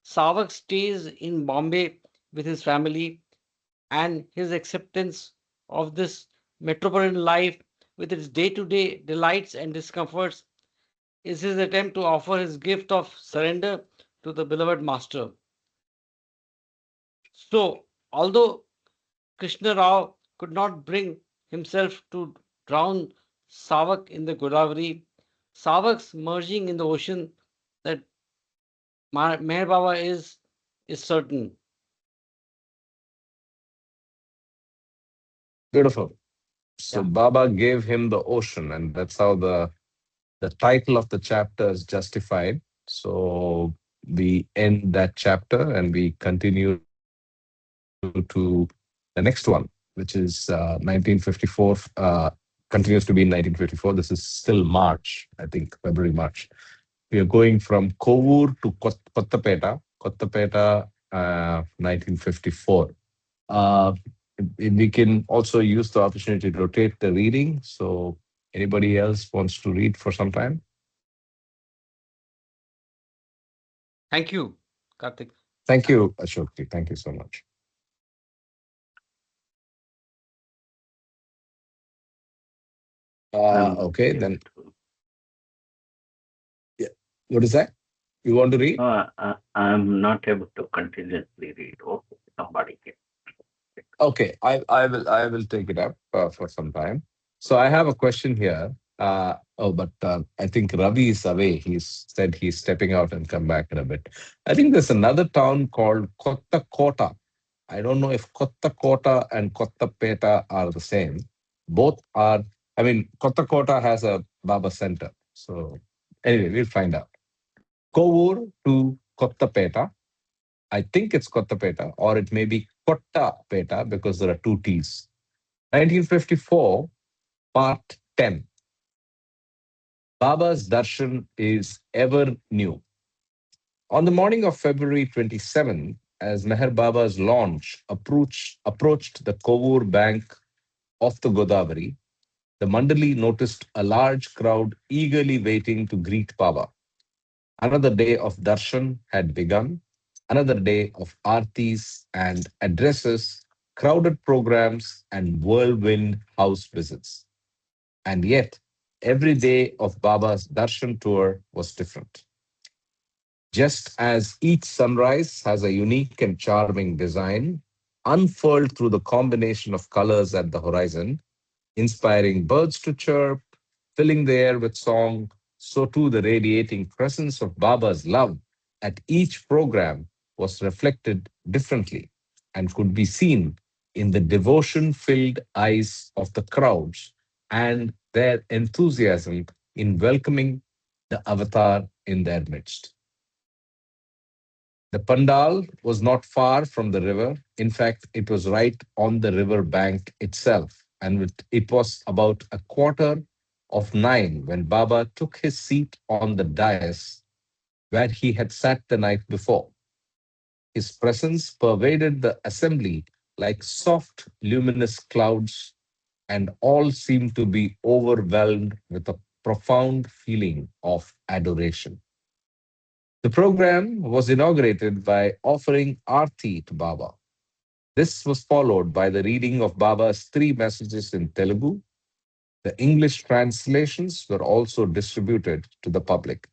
Savak stays in Bombay with his family, and his acceptance of this metropolitan life with its day to day delights and discomforts is his attempt to offer his gift of surrender to the beloved master. So, although Krishna Rao could not bring himself to drown Savak in the Godavari, Savak's merging in the ocean that Meher Baba is certain. Beautiful. So Yeah. Baba gave him the ocean, and that's how the title of the chapter is justified. So we end that chapter and we continue to the next one, which is 1954. Continues to be in 1954. This is still March, I think, February, March. We are going from Kovur to Kottapeta, 1954. Uh, we can also use the opportunity to rotate the reading. So, anybody else wants to read for some time? Thank you, Karthik. Thank you, Ashok. Thank you so much. I'm not Okay, able then, to. yeah. What is that? You want to read? No, I'm not able to continuously read. Okay, somebody can. Okay, I will take it up for some time. So I have a question here. But I think Ravi is away. He's said he's stepping out and come back in a bit. I think there's another town called Kotta Kota. I don't know if Kotta Kota and Kottapeta are the same. Both are. I mean, Kotta Kota has a Baba Center. So anyway, we'll find out. Kovur to Kottapeta. I think it's Kottapeta, or it may be Kottapeta because there are two T's. 1954, Part 10. Baba's darshan is ever new. On the morning of February 27, as Meher Baba's launch approached the Kovur bank of the Godavari, the Mandali noticed a large crowd eagerly waiting to greet Baba. Another day of darshan had begun, another day of artis and addresses, crowded programs, and whirlwind house visits. And yet, every day of Baba's darshan tour was different. Just as each sunrise has a unique and charming design, unfurled through the combination of colors at the horizon, inspiring birds to chirp, filling the air with song, so too the radiating presence of Baba's love at each program was reflected differently and could be seen in the devotion filled eyes of the crowds and their enthusiasm in welcoming the avatar in their midst. The pandal was not far from the river. In fact, it was right on the river bank itself. And it was about a quarter of 9 when Baba took his seat on the dais where he had sat the night before. His presence pervaded the assembly like soft, luminous clouds, and all seemed to be overwhelmed with a profound feeling of adoration. The program was inaugurated by offering Aarti to Baba. This was followed by the reading of Baba's three messages in Telugu. The English translations were also distributed to the public.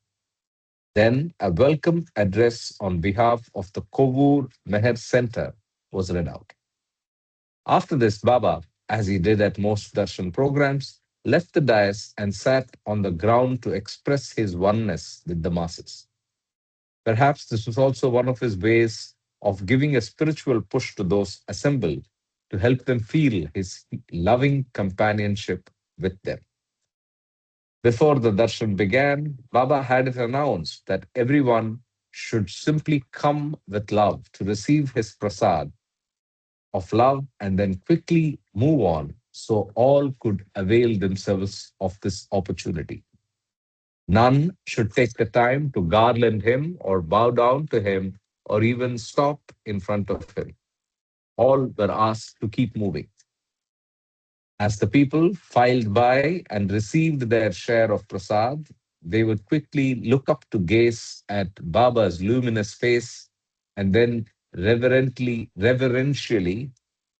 Then a welcome address on behalf of the Kovur Meher Center was read out. After this, Baba, as he did at most darshan programs, left the dais and sat on the ground to express his oneness with the masses. Perhaps this was also one of his ways of giving a spiritual push to those assembled to help them feel his loving companionship with them. Before the darshan began, Baba had it announced that everyone should simply come with love to receive his prasad of love and then quickly move on so all could avail themselves of this opportunity. None should take the time to garland him or bow down to him or even stop in front of him. All were asked to keep moving. As the people filed by and received their share of prasad, they would quickly look up to gaze at Baba's luminous face and then reverentially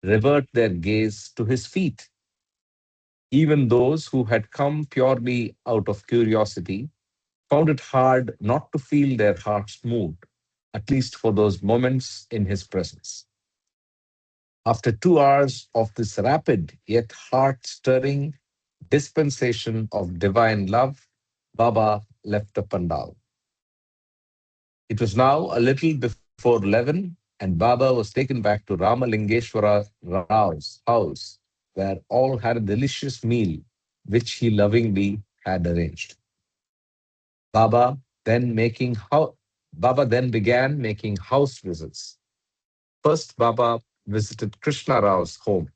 revert their gaze to his feet. Even those who had come purely out of curiosity found it hard not to feel their hearts moved, at least for those moments in his presence. After 2 hours of this rapid yet heart stirring dispensation of divine love, Baba left the pandal. It was now a little before 11, and Baba was taken back to Ramalingeshwara Rao's house, where all had a delicious meal which he lovingly had arranged. Baba then making hou- Baba then began making house visits. First, Baba visited Krishna Rao's home.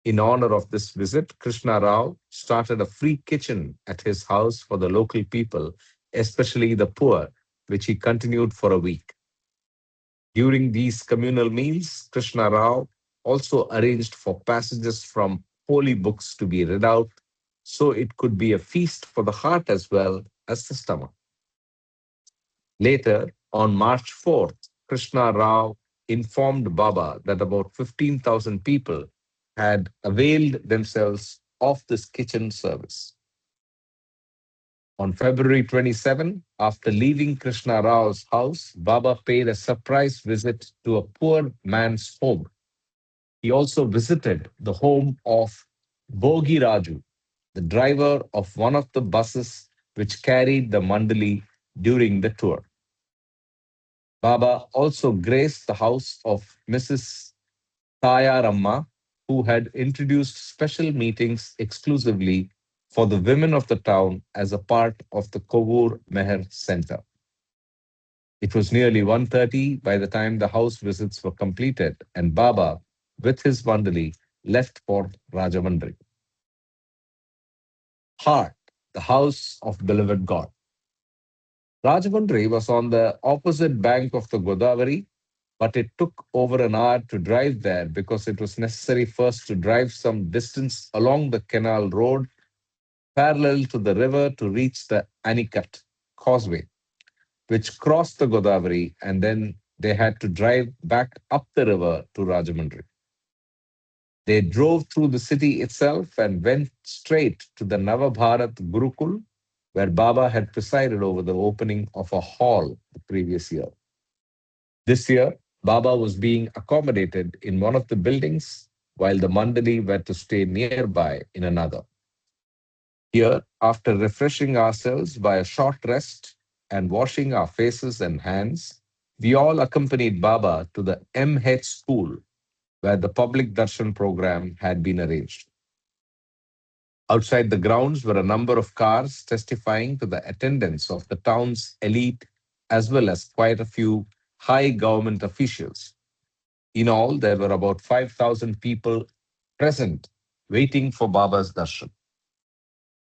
In honor of this visit, Krishna Rao started a free kitchen at his house for the local people, especially the poor, which he continued for a week. During these communal meals, Krishna Rao also arranged for passages from holy books to be read out, so it could be a feast for the heart as well as the stomach. Later, on March 4th, Krishna Rao informed Baba that about 15,000 people had availed themselves of this kitchen service. On February 27, after leaving Krishna Rao's house, Baba paid a surprise visit to a poor man's home. He also visited the home of Bogi Raju, the driver of one of the buses which carried the Mandali during the tour. Baba also graced the house of Mrs. Tayaramma, who had introduced special meetings exclusively for the women of the town as a part of the Kovur Meher Center. It was nearly 1:30 by the time the house visits were completed, and Baba, with his Vandali, left for Rajamandri. Heart, the house of beloved God. Rajamandri was on the opposite bank of the Godavari, but it took over an hour to drive there because it was necessary first to drive some distance along the canal road parallel to the river to reach the Anikat causeway, which crossed the Godavari, and then they had to drive back up the river to Rajamandri. They drove through the city itself and went straight to the Navabharat Gurukul, where Baba had presided over the opening of a hall the previous year. This year, Baba was being accommodated in one of the buildings, while the Mandali were to stay nearby in another. Here, after refreshing ourselves by a short rest and washing our faces and hands, we all accompanied Baba to the MH school, where the public darshan program had been arranged. Outside the grounds were a number of cars testifying to the attendance of the town's elite as well as quite a few high government officials. In all, there were about 5,000 people present waiting for Baba's darshan.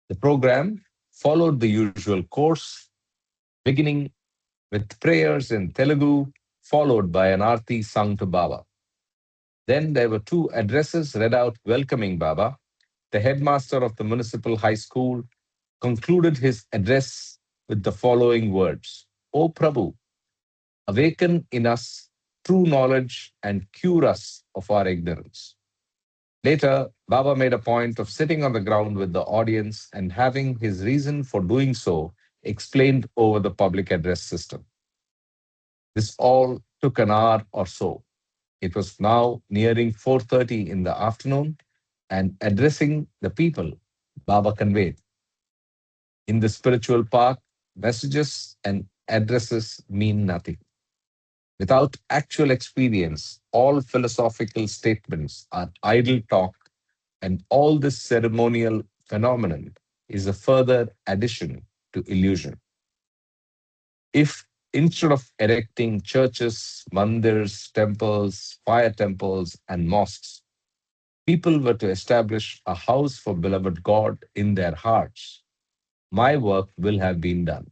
The program followed the usual course, beginning with prayers in Telugu, followed by an arti sung to Baba. Then there were two addresses read out welcoming Baba. The headmaster of the municipal high school concluded his address with the following words: O Prabhu, awaken in us true knowledge and cure us of our ignorance. Later, Baba made a point of sitting on the ground with the audience and having his reason for doing so explained over the public address system. This all took an hour or so. It was now nearing 4:30 in the afternoon, and addressing the people, Baba conveyed, in the spiritual path, messages and addresses mean nothing. Without actual experience, all philosophical statements are idle talk, and all this ceremonial phenomenon is a further addition to illusion. If instead of erecting churches, mandirs, temples, fire temples, and mosques, people were to establish a house for beloved God in their hearts, my work will have been done.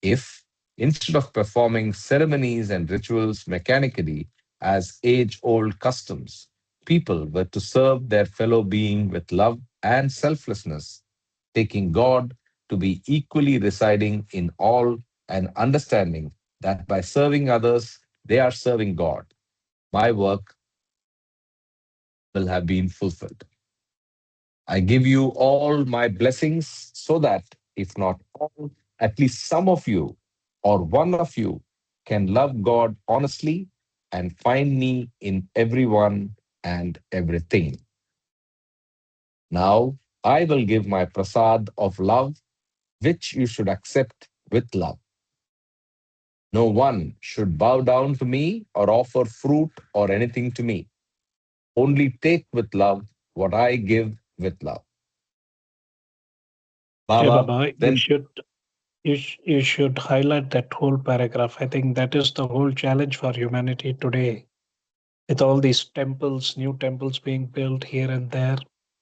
If, instead of performing ceremonies and rituals mechanically as age old customs, people were to serve their fellow being with love and selflessness, taking God to be equally residing in all and understanding that by serving others, they are serving God, my work will have been fulfilled. I give you all my blessings so that, if not all, at least some of you or one of you can love God honestly and find me in everyone and everything. Now, I will give my prasad of love, which you should accept with love. No one should bow down to me or offer fruit or anything to me. Only take with love what I give with love. Yeah, Baba Baba, then you should highlight that whole paragraph. I think that is the whole challenge for humanity today. With all these temples, new temples being built here and there,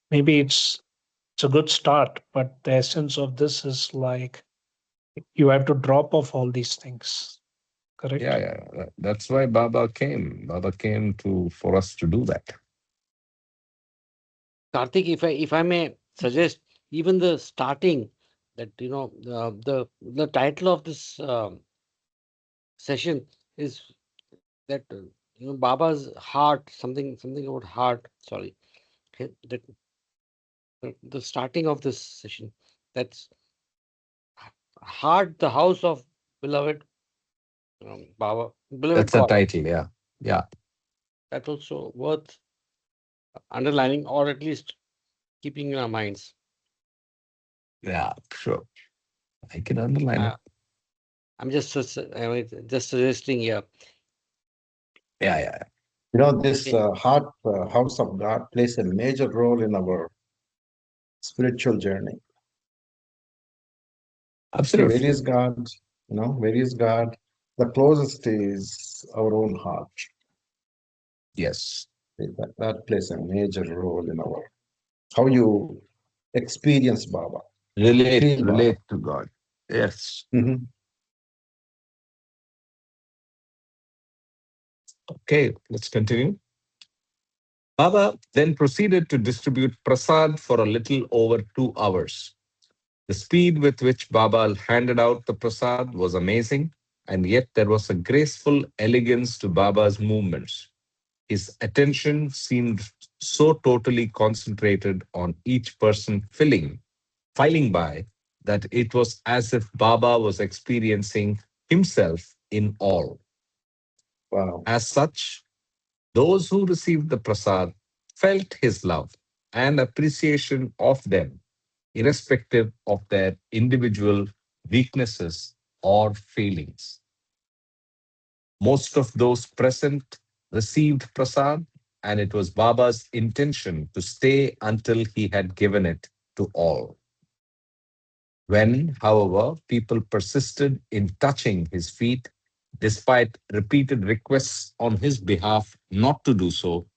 maybe it's a good start, but the essence of this is like you have to drop off all these things. Yeah, Correct? yeah. That's why Baba came. Baba came to for us to do that. Karthik, if I may suggest, even the starting, that the title of this session is that Baba's heart, something about heart. Sorry, that the starting of this session. That's heart, the house of beloved Baba, beloved That's the God. title. Yeah, yeah, That's also worth underlining, or at least keeping in our minds. yeah. Sure, I can underline it. Uh, I mean, just suggesting here. Yeah, yeah, yeah. This Okay, heart house of God plays a major role in our spiritual journey. See, where Absolutely. is God? Where is God? The closest is our own heart. Yes. That plays a major role in our how you experience Baba, Relate, feel Baba. relate to God. Yes. Mhm. Okay, let's continue. Baba then proceeded to distribute prasad for a little over 2 hours. The speed with which Baba handed out the prasad was amazing, and yet there was a graceful elegance to Baba's movements. His attention seemed so totally concentrated on each person filing by, that it was as if Baba was experiencing himself in all. Wow. As such, those who received the prasad felt his love and appreciation of them, irrespective of their individual weaknesses or failings. Most of those present received prasad and it was Baba's intention to stay until he had given it to all. When, however, people persisted in touching his feet, despite repeated requests on his behalf not to do so,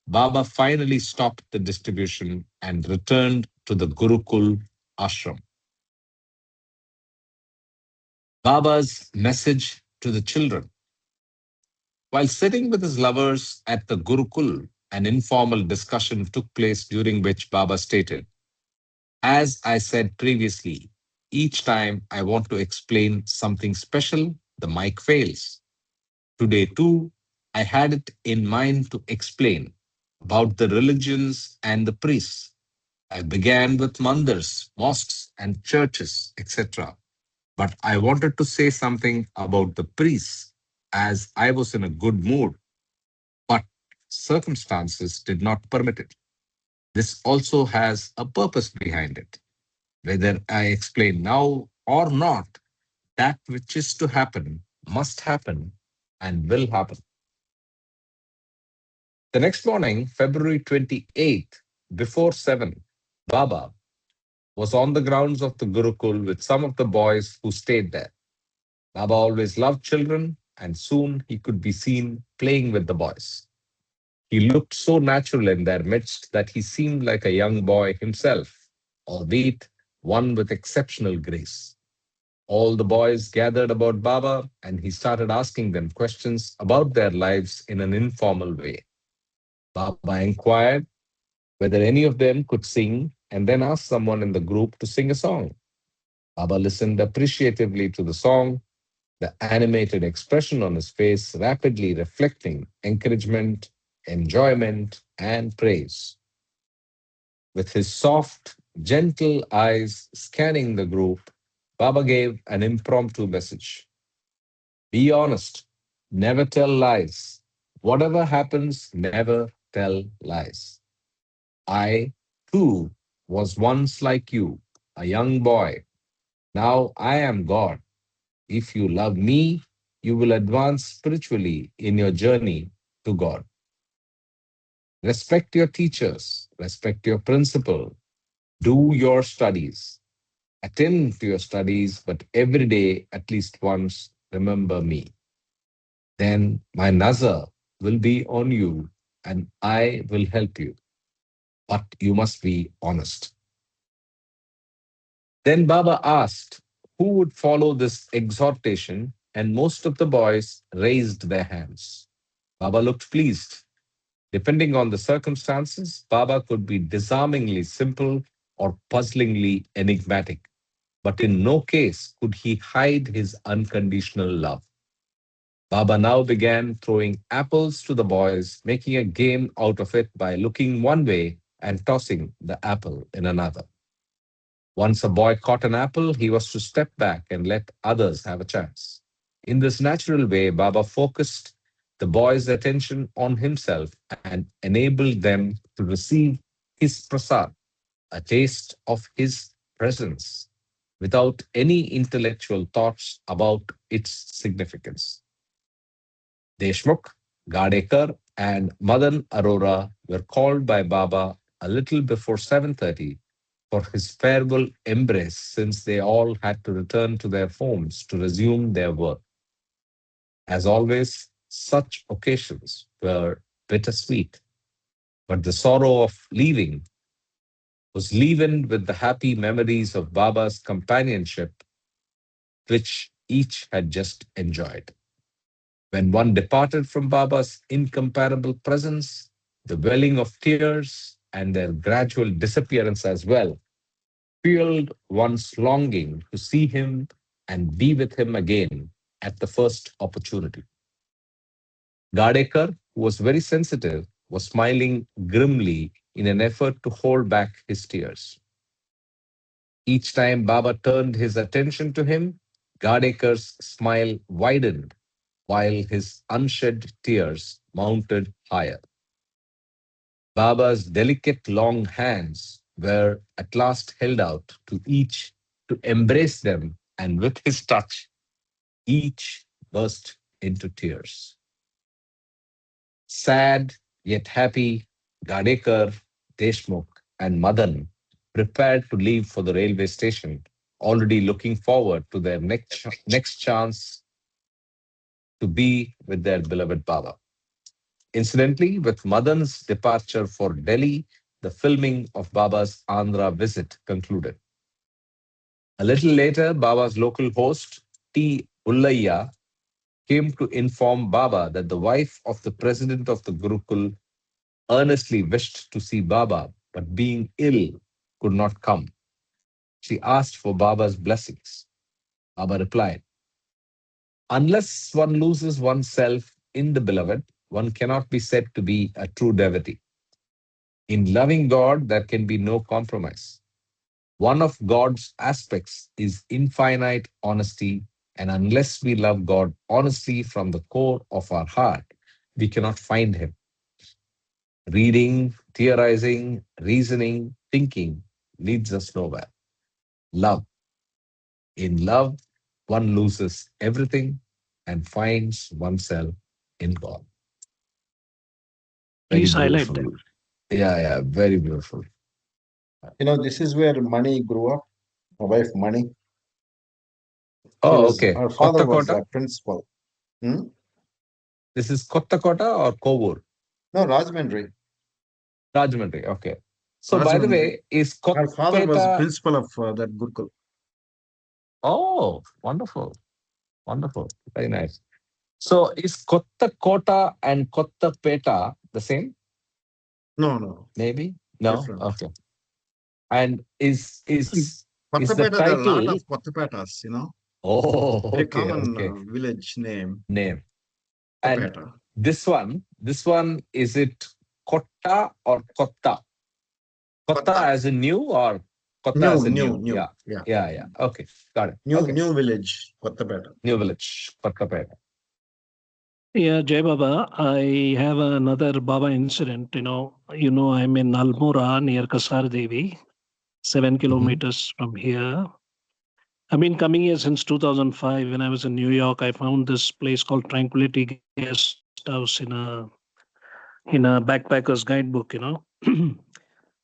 Baba finally stopped the distribution and returned to the Gurukul ashram. Baba's message to the children. While sitting with his lovers at the Gurukul, an informal discussion took place during which Baba stated, as I said previously, each time I want to explain something special, the mic fails. Today, too, I had it in mind to explain about the religions and the priests. I began with mandirs, mosques, and churches, etc. But I wanted to say something about the priests as I was in a good mood, but circumstances did not permit it. This also has a purpose behind it. Whether I explain now or not, that which is to happen must happen and will happen. The next morning, February 28th, before 7, Baba was on the grounds of the Gurukul with some of the boys who stayed there. Baba always loved children, and soon he could be seen playing with the boys. He looked so natural in their midst that he seemed like a young boy himself, albeit one with exceptional grace. All the boys gathered about Baba, and he started asking them questions about their lives in an informal way. Baba inquired whether any of them could sing and then asked someone in the group to sing a song. Baba listened appreciatively to the song, the animated expression on his face rapidly reflecting encouragement, enjoyment, and praise. With his soft, gentle eyes scanning the group, Baba gave an impromptu message. Be honest, never tell lies. Whatever happens, never tell lies. I, too, was once like you, a young boy. Now I am God. If you love me, you will advance spiritually in your journey to God. Respect your teachers, respect your principal, do your studies, attend to your studies, but every day, at least once, remember me. Then my nazar will be on you and I will help you. But you must be honest. Then Baba asked who would follow this exhortation, and most of the boys raised their hands. Baba looked pleased. Depending on the circumstances, Baba could be disarmingly simple or puzzlingly enigmatic, but in no case could he hide his unconditional love. Baba now began throwing apples to the boys, making a game out of it by looking one way and tossing the apple in another. Once a boy caught an apple, he was to step back and let others have a chance. In this natural way, Baba focused the boys' attention on himself and enabled them to receive his prasad, a taste of his presence, without any intellectual thoughts about its significance. Deshmukh, Gadekar, and Madan Arora were called by Baba a little before 7:30 for his farewell embrace, since they all had to return to their homes to resume their work. As always, such occasions were bittersweet, but the sorrow of leaving was leavened with the happy memories of Baba's companionship, which each had just enjoyed. When one departed from Baba's incomparable presence, the welling of tears and their gradual disappearance as well fueled one's longing to see him and be with him again at the first opportunity. Gadekar, who was very sensitive, was smiling grimly in an effort to hold back his tears. Each time Baba turned his attention to him, Gadekar's smile widened while his unshed tears mounted higher. Baba's delicate long hands were at last held out to each to embrace them, and with his touch, each burst into tears. Sad Yet happy, Gadekar, Deshmukh, and Madan prepared to leave for the railway station, already looking forward to their next chance to be with their beloved Baba. Incidentally, with Madan's departure for Delhi, the filming of Baba's Andhra visit concluded. A little later, Baba's local host, T. Ullayya, came to inform Baba that the wife of the president of the Gurukul earnestly wished to see Baba, but being ill, could not come. She asked for Baba's blessings. Baba replied, unless one loses oneself in the beloved, one cannot be said to be a true devotee. In loving God, there can be no compromise. One of God's aspects is infinite honesty, and unless we love God honestly from the core of our heart, we cannot find Him. Reading, theorizing, reasoning, thinking leads us nowhere. Love. In love, one loses everything and finds oneself in God. Very Please highlight beautiful. that. Yeah, yeah, very beautiful. This is where Mani grew up. My wife Mani. Oh, okay. Her father Kotta was Kota. a principal. Hmm? This is Kotta Kota or Kovur? No, Rajmundry. Rajahmundry. Okay. So, by the Rajmundry. way, is Her father was Kottapeta. principal of that Gurukul. Oh, wonderful. Wonderful. Very nice. So, is Kotta Kota and Kottapeta the same? No, no, Maybe? No? different. Okay. And is the Kottapeta, there are a lot title? of Kottapetas. Oh, Very okay, common okay. village name, Name. And Kottapeta. this one, is it Kotta or Kotta? Kotta Kotta. as in new or Kotta New, as in new, new? new. Yeah. Yeah. Yeah, yeah. Okay. Got it. New, Okay. new village, Kottapeta. New village, Kottapeta. Yeah, Jai Baba, I have another Baba incident. I'm in Almora near Kasar Devi, 7 Mm-hmm. kilometers from here. I've been coming here since 2005. When I was in New York, I found this place called Tranquility Guest House in a backpacker's guidebook.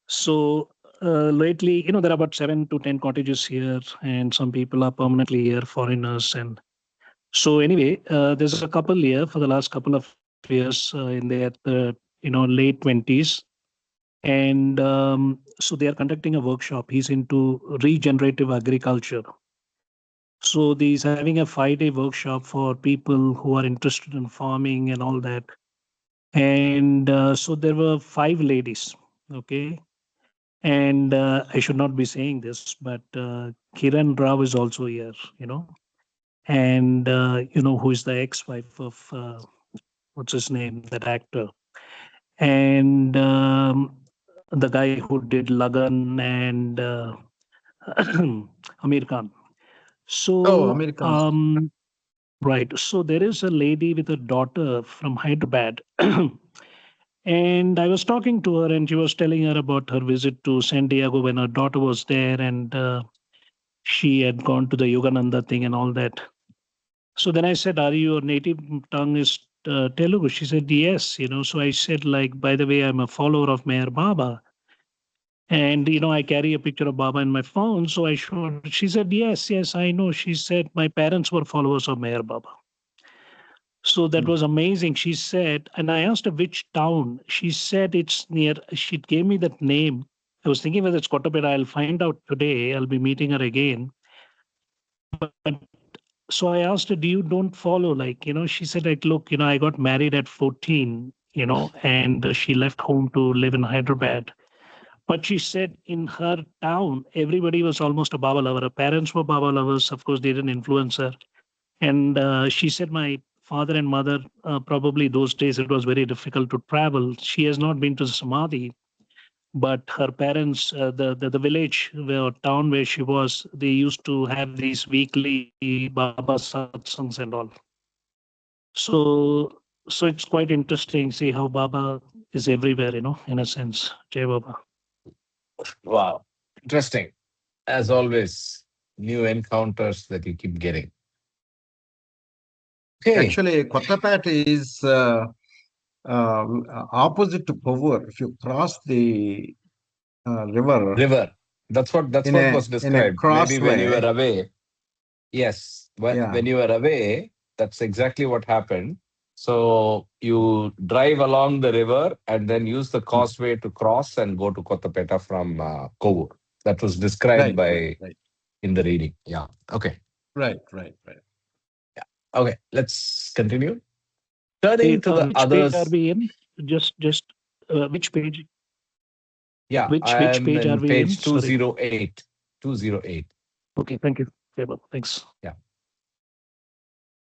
So lately, there are about 7 to 10 cottages here, and some people are permanently here, foreigners. And so anyway, there's a couple here for the last couple of years in their late 20s, and so they are conducting a workshop. He's into regenerative agriculture. So he's having a 5-day workshop for people who are interested in farming and all that. And so there were 5 ladies. Okay. And I should not be saying this, but Kiran Rao is also here, and who is the ex-wife of what's his name, that actor, and the guy who did Lagan and Amir Khan. Oh, So Americans. right, so there is a lady with a daughter from Hyderabad. And I was talking to her, and she was telling her about her visit to San Diego when her daughter was there, and she had gone to the Yogananda thing and all that. So then I said, "Are your native tongue is Telugu?" She said, "Yes." So I said, like, by the way, I'm a follower of Mayor Baba, and I carry a picture of Baba in my phone. So I showed. She said, "Yes, yes, I know." She said, "My parents were followers of Mayor Baba." So that Hmm. was amazing. She said, and I asked her which town. She said it's near. She gave me that name. I was thinking whether it's Kotapeda. I'll find out today. I'll be meeting her again. But so I asked her, "Do you don't follow?" Like, she said, like, "Look, I got married at 14, and she left home to live in Hyderabad." But she said in her town, everybody was almost a Baba lover. Her parents were Baba lovers. Of course, they didn't influence her. And she said, my father and mother, probably those days it was very difficult to travel. She has not been to the Samadhi, but her parents, the village or town where she was, they used to have these weekly Baba satsangs and all. So, so it's quite interesting. See how Baba is everywhere, in a sense. Jai Baba. Wow. Interesting. As always, new encounters that you keep getting. Okay. Actually, Kottapet is opposite to Povur. If you cross the river River. That's what was in a described. Maybe when you were crossway, away. Yes, yeah, when you were away, that's exactly what happened. So you drive along the river and then use the mm, causeway to cross and go to Kottapeta from Kovur. That was right, described right, by right, in the reading. Yeah. Okay. right, right, right. Yeah. Okay. Let's continue. Hey, Turning to the which page are others. we in? Just which page? Yeah, Which I'm page are in we in? page Sorry. 208. 208. Okay, thank you. Okay, well, thanks. Yeah.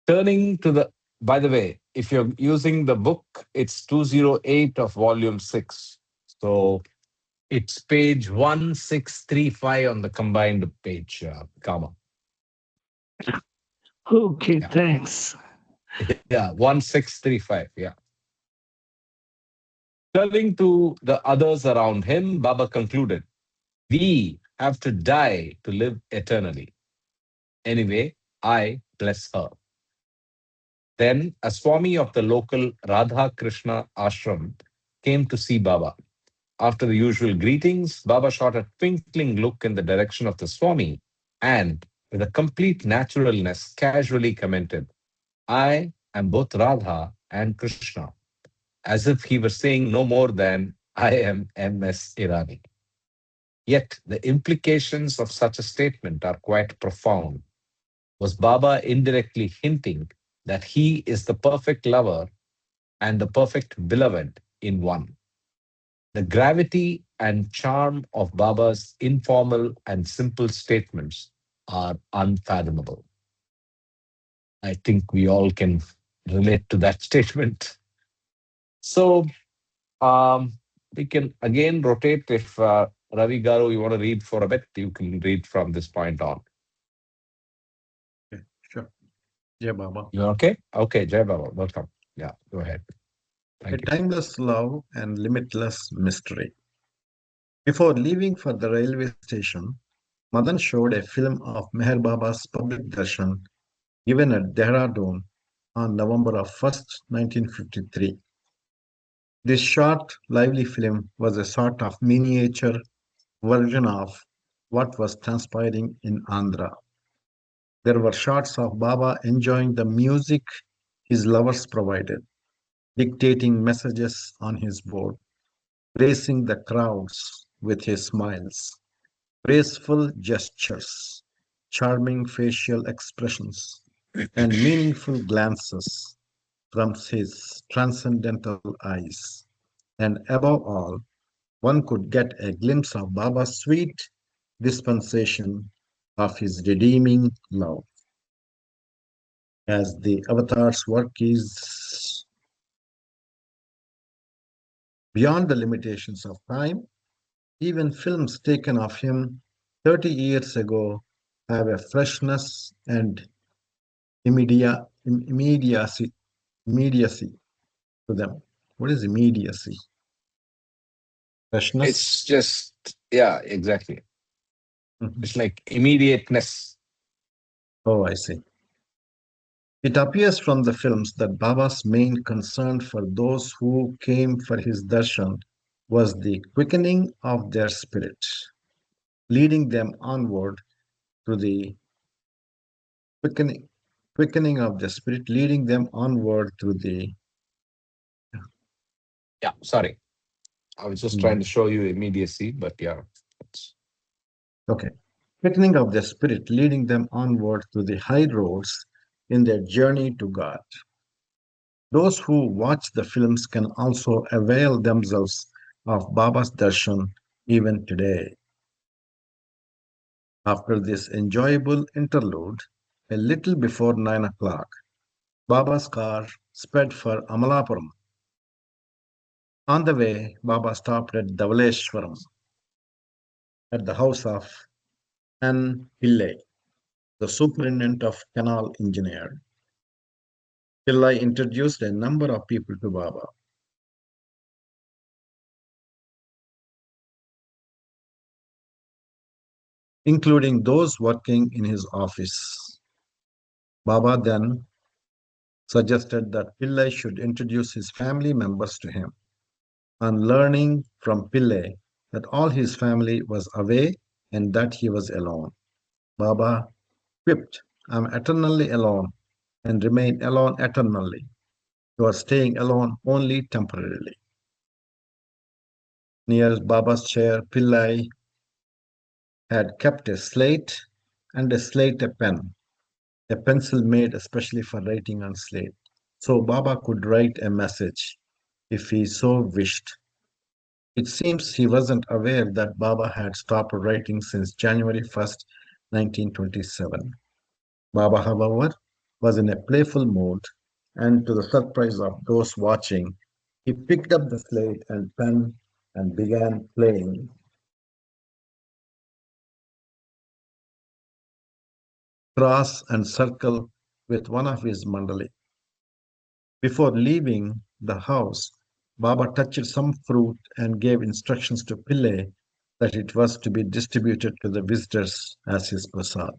Turning to the, by the way, if you're using the book, it's 208 of volume 6. So it's page 1635 on the combined page, Kama. Okay, Yeah. thanks. Yeah, 1635. Yeah. Turning to the others around him, Baba concluded, we have to die to live eternally. Anyway, I bless her. Then a Swami of the local Radha Krishna ashram came to see Baba. After the usual greetings, Baba shot a twinkling look in the direction of the Swami and, with a complete naturalness, casually commented, I am both Radha and Krishna, as if he were saying no more than, I am M.S. Irani. Yet the implications of such a statement are quite profound. Was Baba indirectly hinting that he is the perfect lover and the perfect beloved in one? The gravity and charm of Baba's informal and simple statements are unfathomable. I think we all can relate to that statement. So we can again rotate. If Ravi Garu, you want to read for a bit, you can read from this point on. Okay, sure. Yeah, Baba. You okay? Okay, Jai Baba, welcome. Yeah, go ahead. A Thank you. timeless love and limitless mystery. Before leaving for the railway station, Madan showed a film of Meher Baba's public darshan given at Dehradun on November 1st, 1953. This short, lively film was a sort of miniature version of what was transpiring in Andhra. There were shots of Baba enjoying the music his lovers provided, dictating messages on his board, gracing the crowds with his smiles, graceful gestures, charming facial expressions, and meaningful glances from his transcendental eyes. And above all, one could get a glimpse of Baba's sweet dispensation of his redeeming love. As the avatar's work is beyond the limitations of time, even films taken of him 30 years ago have a freshness and immediacy, immediacy to them. What is immediacy? Freshness? It's just, yeah, exactly. Mhm. It's like immediateness. Oh, I see. It appears from the films that Baba's main concern for those who came for his darshan was the quickening of their spirit, leading them onward to the quickening, quickening of the spirit, leading them onward to the Yeah, sorry. I was just trying mm, to show you immediacy, but yeah. It's, okay, quickening of the spirit, leading them onward to the high roads in their journey to God. Those who watch the films can also avail themselves of Baba's darshan even today. After this enjoyable interlude, a little before 9 o'clock, Baba's car sped for Amalapuram. On the way, Baba stopped at Dhavaleshwaram, at the house of N. Pillai, the superintendent of canal engineer. Pillai introduced a number of people to Baba, including those working in his office. Baba then suggested that Pillai should introduce his family members to him. On learning from Pillai that all his family was away and that he was alone, Baba quipped, "I'm eternally alone and remain alone eternally. You are staying alone only temporarily." Near Baba's chair, Pillai had kept a slate and a pen, a pencil made especially for writing on slate. So Baba could write a message if he so wished. It seems he wasn't aware that Baba had stopped writing since January 1st, 1927. Baba, however, was in a playful mood, and to the surprise of those watching, he picked up the slate and pen and began playing cross and circle with one of his mandali. Before leaving the house, Baba touched some fruit and gave instructions to Pillai that it was to be distributed to the visitors as his prasad.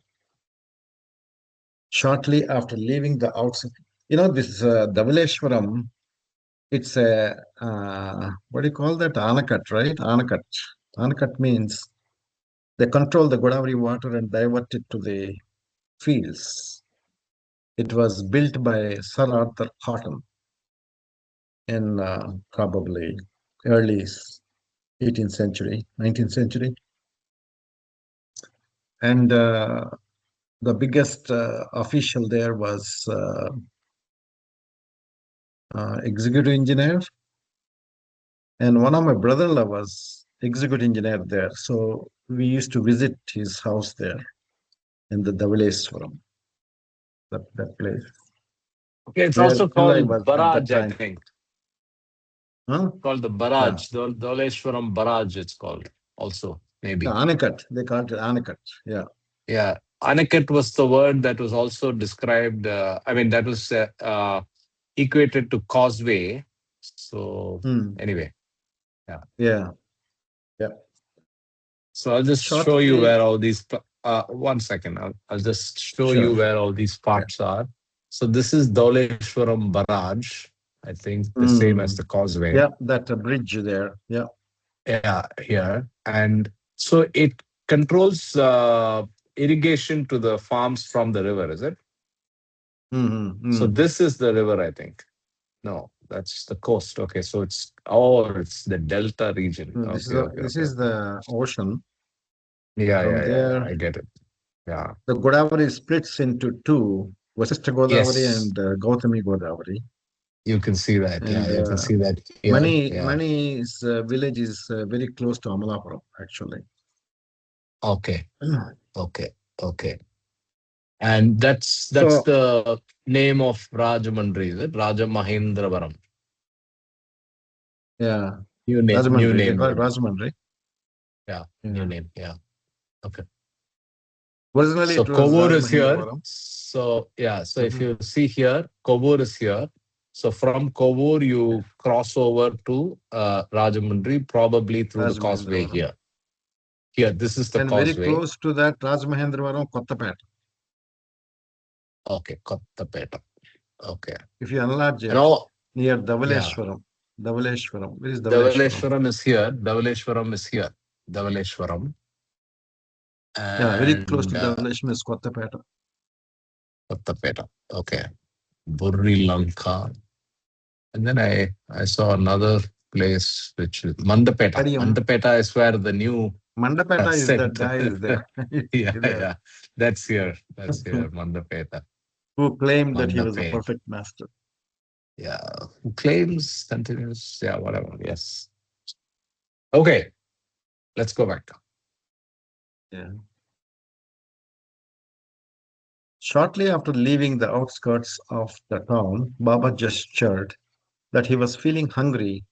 Shortly after leaving the outside, this Dhavaleshwaram, it's a, what do you call that? Anakat, right? Anakat. Anakat means they control the Godavari water and divert it to the fields. It was built by Sir Arthur Cotton in probably early 18th century, 19th century. And the biggest official there was executive engineer. And one of my brother-in-law was executive engineer there. So we used to visit his house there in the Dhavaleswaram, that place, Okay, it's where also Pillai called was at that barrage, I time. think. Huh? Called the Yeah. barrage, the Dholeshwaram barrage. It's called also The maybe. Anakat, they called it Anakat. Yeah. Yeah, anakat was the word that was also described. I mean, that was equated to causeway. So Hmm. anyway, yeah. Yeah. Yeah. So I'll just show you Shortly, where all these. One second, I'll just show sure. you where all these Yeah. parts are. So this is Dholeshwaram barrage. I think the same as Hmm. the causeway. Yeah, that bridge there. Yeah. Yeah, here. And so it controls irrigation to the farms from the river, is it? So Mm-hmm. this is the river, I think. No, that's the coast. Okay, so it's the delta region. This Okay, is okay, this okay, is okay. the ocean. Yeah, From yeah, yeah, yeah. there, I get it. Yeah. the Godavari splits into two: Vasishtha Godavari Yes, and Gautami Godavari. you can see that. And Yeah, you can see that here. Yeah. Mani's village is very close to Amalapuram, actually. Okay, okay, okay. And that's So, the name of Rajamandri, is it? Rajamahendravaram. yeah, New Rajamandri. They name call it maybe. Rajamandri. Yeah, new Yeah. name. Yeah. Okay. Originally, So it was Kovur is here. Rajamahendravaram. So yeah, so if Mhm. you see here, Kovur is here. So from Kovur, you cross over to Rajamundry, probably through the causeway Rajamahendravaram. here. Here, this is the And very causeway. close to that, Rajamahendravaram, Kottapet. Okay, Kottapeta. Okay. If you enlarge And it, all, near yeah, Dhavaleshwaram. Dhavaleshwaram. Where is Dhavaleshwaram? Dhavaleshwaram is here. Dhavaleshwaram is here. Dhavaleshwaram. Yeah, very close And to Dhavaleshwaram is Kottapet. Kottapeta. Okay. Burri Lanka. And then I saw another place which is Mandapeta. Kadiyam. Mandapeta is where the new Mandapeta is that center. guy is there. Yeah, there. yeah. That's here. That's here. Mandapeta. Who claimed that he was a Mandapet. perfect master. Yeah. Who claims continuous? Yeah, whatever. Yes. Okay. Let's go back. Yeah. Shortly after leaving the outskirts of the town, Baba gestured that he was feeling hungry,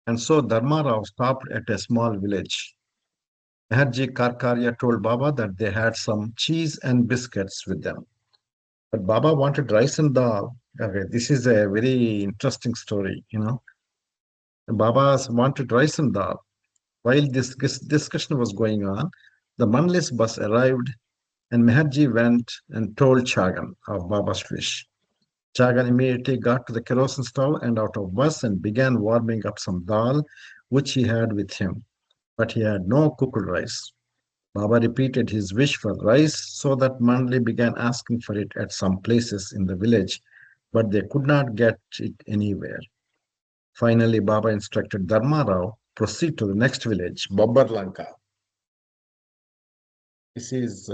and so Dharmarao stopped at a small village. Meherji Karkarya told Baba that they had some cheese and biscuits with them. But Baba wanted rice and dal. Okay, this is a very interesting story. Baba wanted rice and dal. While this discussion was going on, the Manlis bus arrived, and Meherji went and told Chagan of Baba's wish. Chagan immediately got to the kerosene stove and out of bus and began warming up some dal, which he had with him. But he had no cooked rice. Baba repeated his wish for rice, so that Mandli began asking for it at some places in the village, but they could not get it anywhere. Finally, Baba instructed Dharma Rao proceed to the next village, Babbar Lanka. This is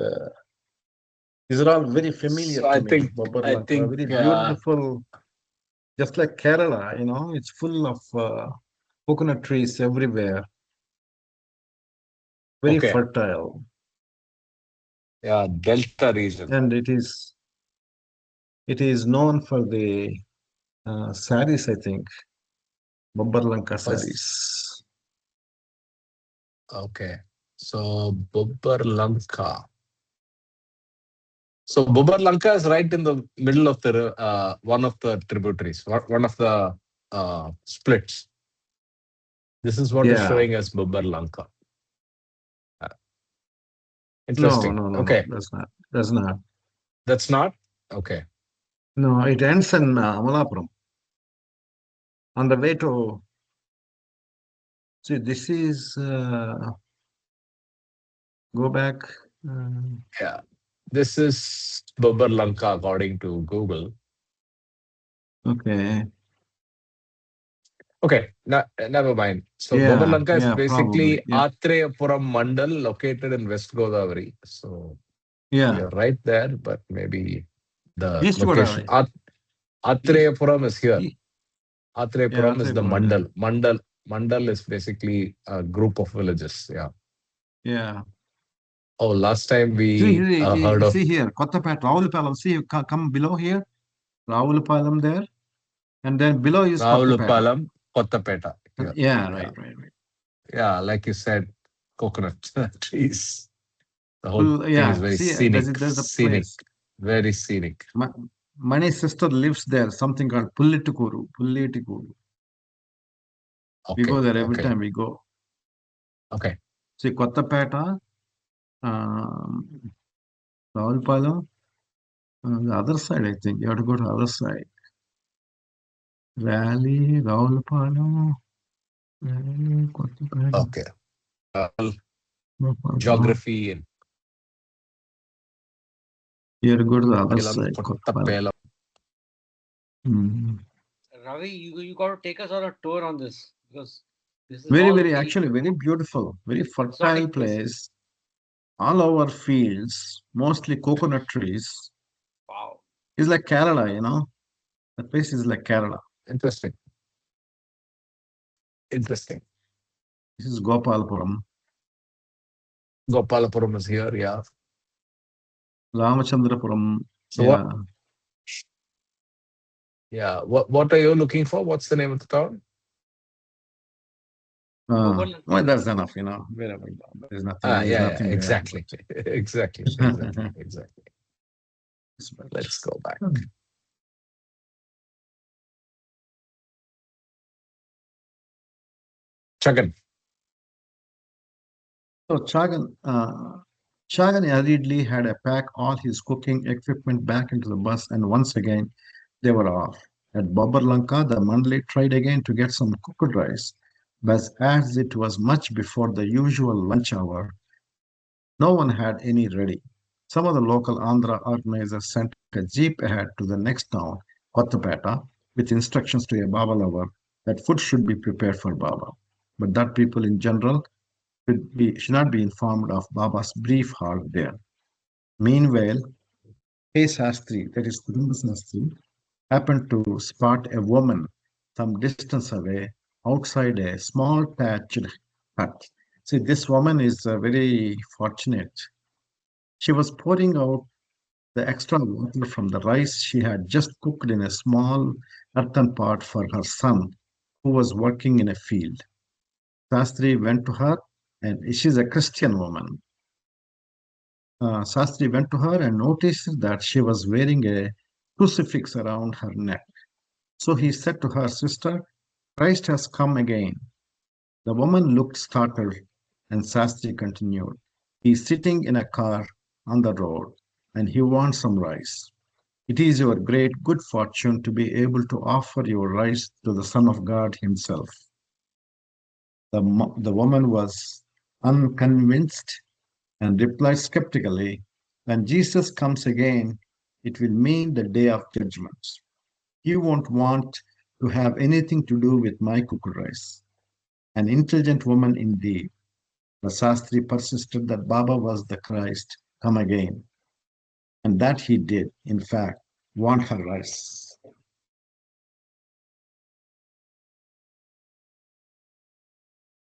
these are all very familiar So to me. Babbar I Lanka, think very beautiful, just like Kerala, it's full of coconut trees everywhere, very okay. fertile, Yeah, Delta region. and it is known for the saris, I think, Babbar Lanka First, saris. okay. So Bubbar Lanka. So Bubbar Lanka is right in the middle of the one of the tributaries, one of the splits. This is what is Yeah. showing as Bubbar Lanka. Uh, No, Interesting. no, no, no. Okay, That's not. That's not. that's not okay. No, it ends in Amalapuram. On the way to see, this is go back. Yeah, this is Bubbar Lanka according to Google. Okay. Okay, never mind. So Bubbar Yeah, Lanka is yeah, probably. basically Yeah, Atreyapuram Mandal located in West Godavari. So yeah. you're right there, but maybe the East location. Godavari. East. Atreyapuram is here. E- yeah, Atreyapuram is Atre the Godavari. Mandal. Mandal is basically a group of villages. Yeah. Yeah. Oh, last time See, we see, heard of see here, Kottapet, Raulapalam. See, come below here, Raulapalam there, and then below is Kottapeta. Raulupalam, Kottapeta. Here. Yeah, Yeah. right, right, right. Yeah. Like you said, coconut trees. The whole thing is Yeah, very see, scenic. there's a Scenic. place. Very scenic. My sister lives there, something called Pullitukuru. Pullitukuru. We Okay. go there every Okay. time we go. Okay. See, Kottapeta, um, Raulapalam, the other side, I think. You have to go to the other side. Raleigh, Raulapalam, Raleigh, Kottapeta. Okay. Well, geography and You have to go to the other Pelam, side, Kottapeta. Kottapelam. Mm. Ravi, you got to take us on a tour on this because this is Very, all very, very actually, very beautiful, very fertile exotic place. place. All over fields, mostly coconut trees. Wow. It's like Kerala. The place is like Kerala. Interesting. Interesting. This is Gopalpuram. Gopalapuram is here. Yeah. Ramachandrapuram. So Yeah. what? Yeah. What are you looking for? What's the name of the town? Well, that's enough. Wherever you go. There's Ah, there's yeah, yeah, nothing there. exactly. Exactly. Exactly. Exactly. But- Let's go back. Chagan. So Chagan hurriedly had to pack all his cooking equipment back into the bus, and once again they were off. At Babbar Lanka, the Mandali tried again to get some cooked rice, but as it was much before the usual lunch hour, no one had any ready. Some of the local Andhra organizers sent a jeep ahead to the next town, Kottapeta, with instructions to a Baba lover that food should be prepared for Baba, but that people in general should not be informed of Baba's brief halt there. Meanwhile, K. Sastri, that is Kudumba Sastri, happened to spot a woman some distance away outside a small thatched hut. See, this woman is very fortunate. She was pouring out the extra water from the rice she had just cooked in a small earthen pot for her son, who was working in a field. Sastri went to her, and she's a Christian woman. Sastri went to her and noticed that she was wearing a crucifix around her neck. So he said to her, "Sister, Christ has come again." The woman looked startled, and Sastri continued, "He's sitting in a car on the road, and he wants some rice." It is your great good fortune to be able to offer your rice to the Son of God Himself. The woman was unconvinced and replied skeptically, when Jesus comes again, it will mean the day of judgment. He won't want to have anything to do with my cooked rice. An intelligent woman indeed. The Sastri persisted that Baba was the Christ come again, and that he did, in fact, want her rice.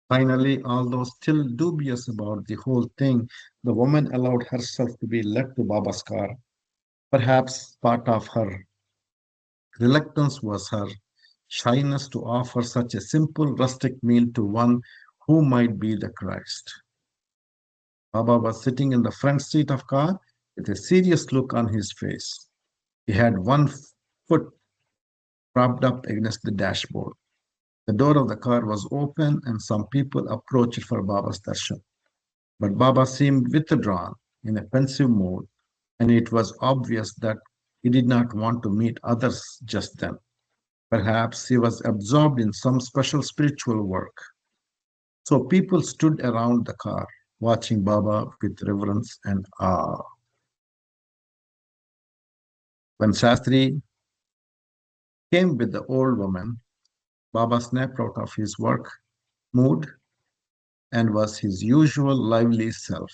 Finally, although still dubious about the whole thing, the woman allowed herself to be led to Baba's car. Perhaps part of her reluctance was her shyness to offer such a simple, rustic meal to one who might be the Christ. Baba was sitting in the front seat of car with a serious look on his face. He had one foot propped up against the dashboard. The door of the car was open and some people approached for Baba's darshan. But Baba seemed withdrawn in a pensive mood, and it was obvious that he did not want to meet others just then. Perhaps he was absorbed in some special spiritual work. So people stood around the car, watching Baba with reverence and awe. When Shastri came with the old woman, Baba snapped out of his work mood and was his usual lively self.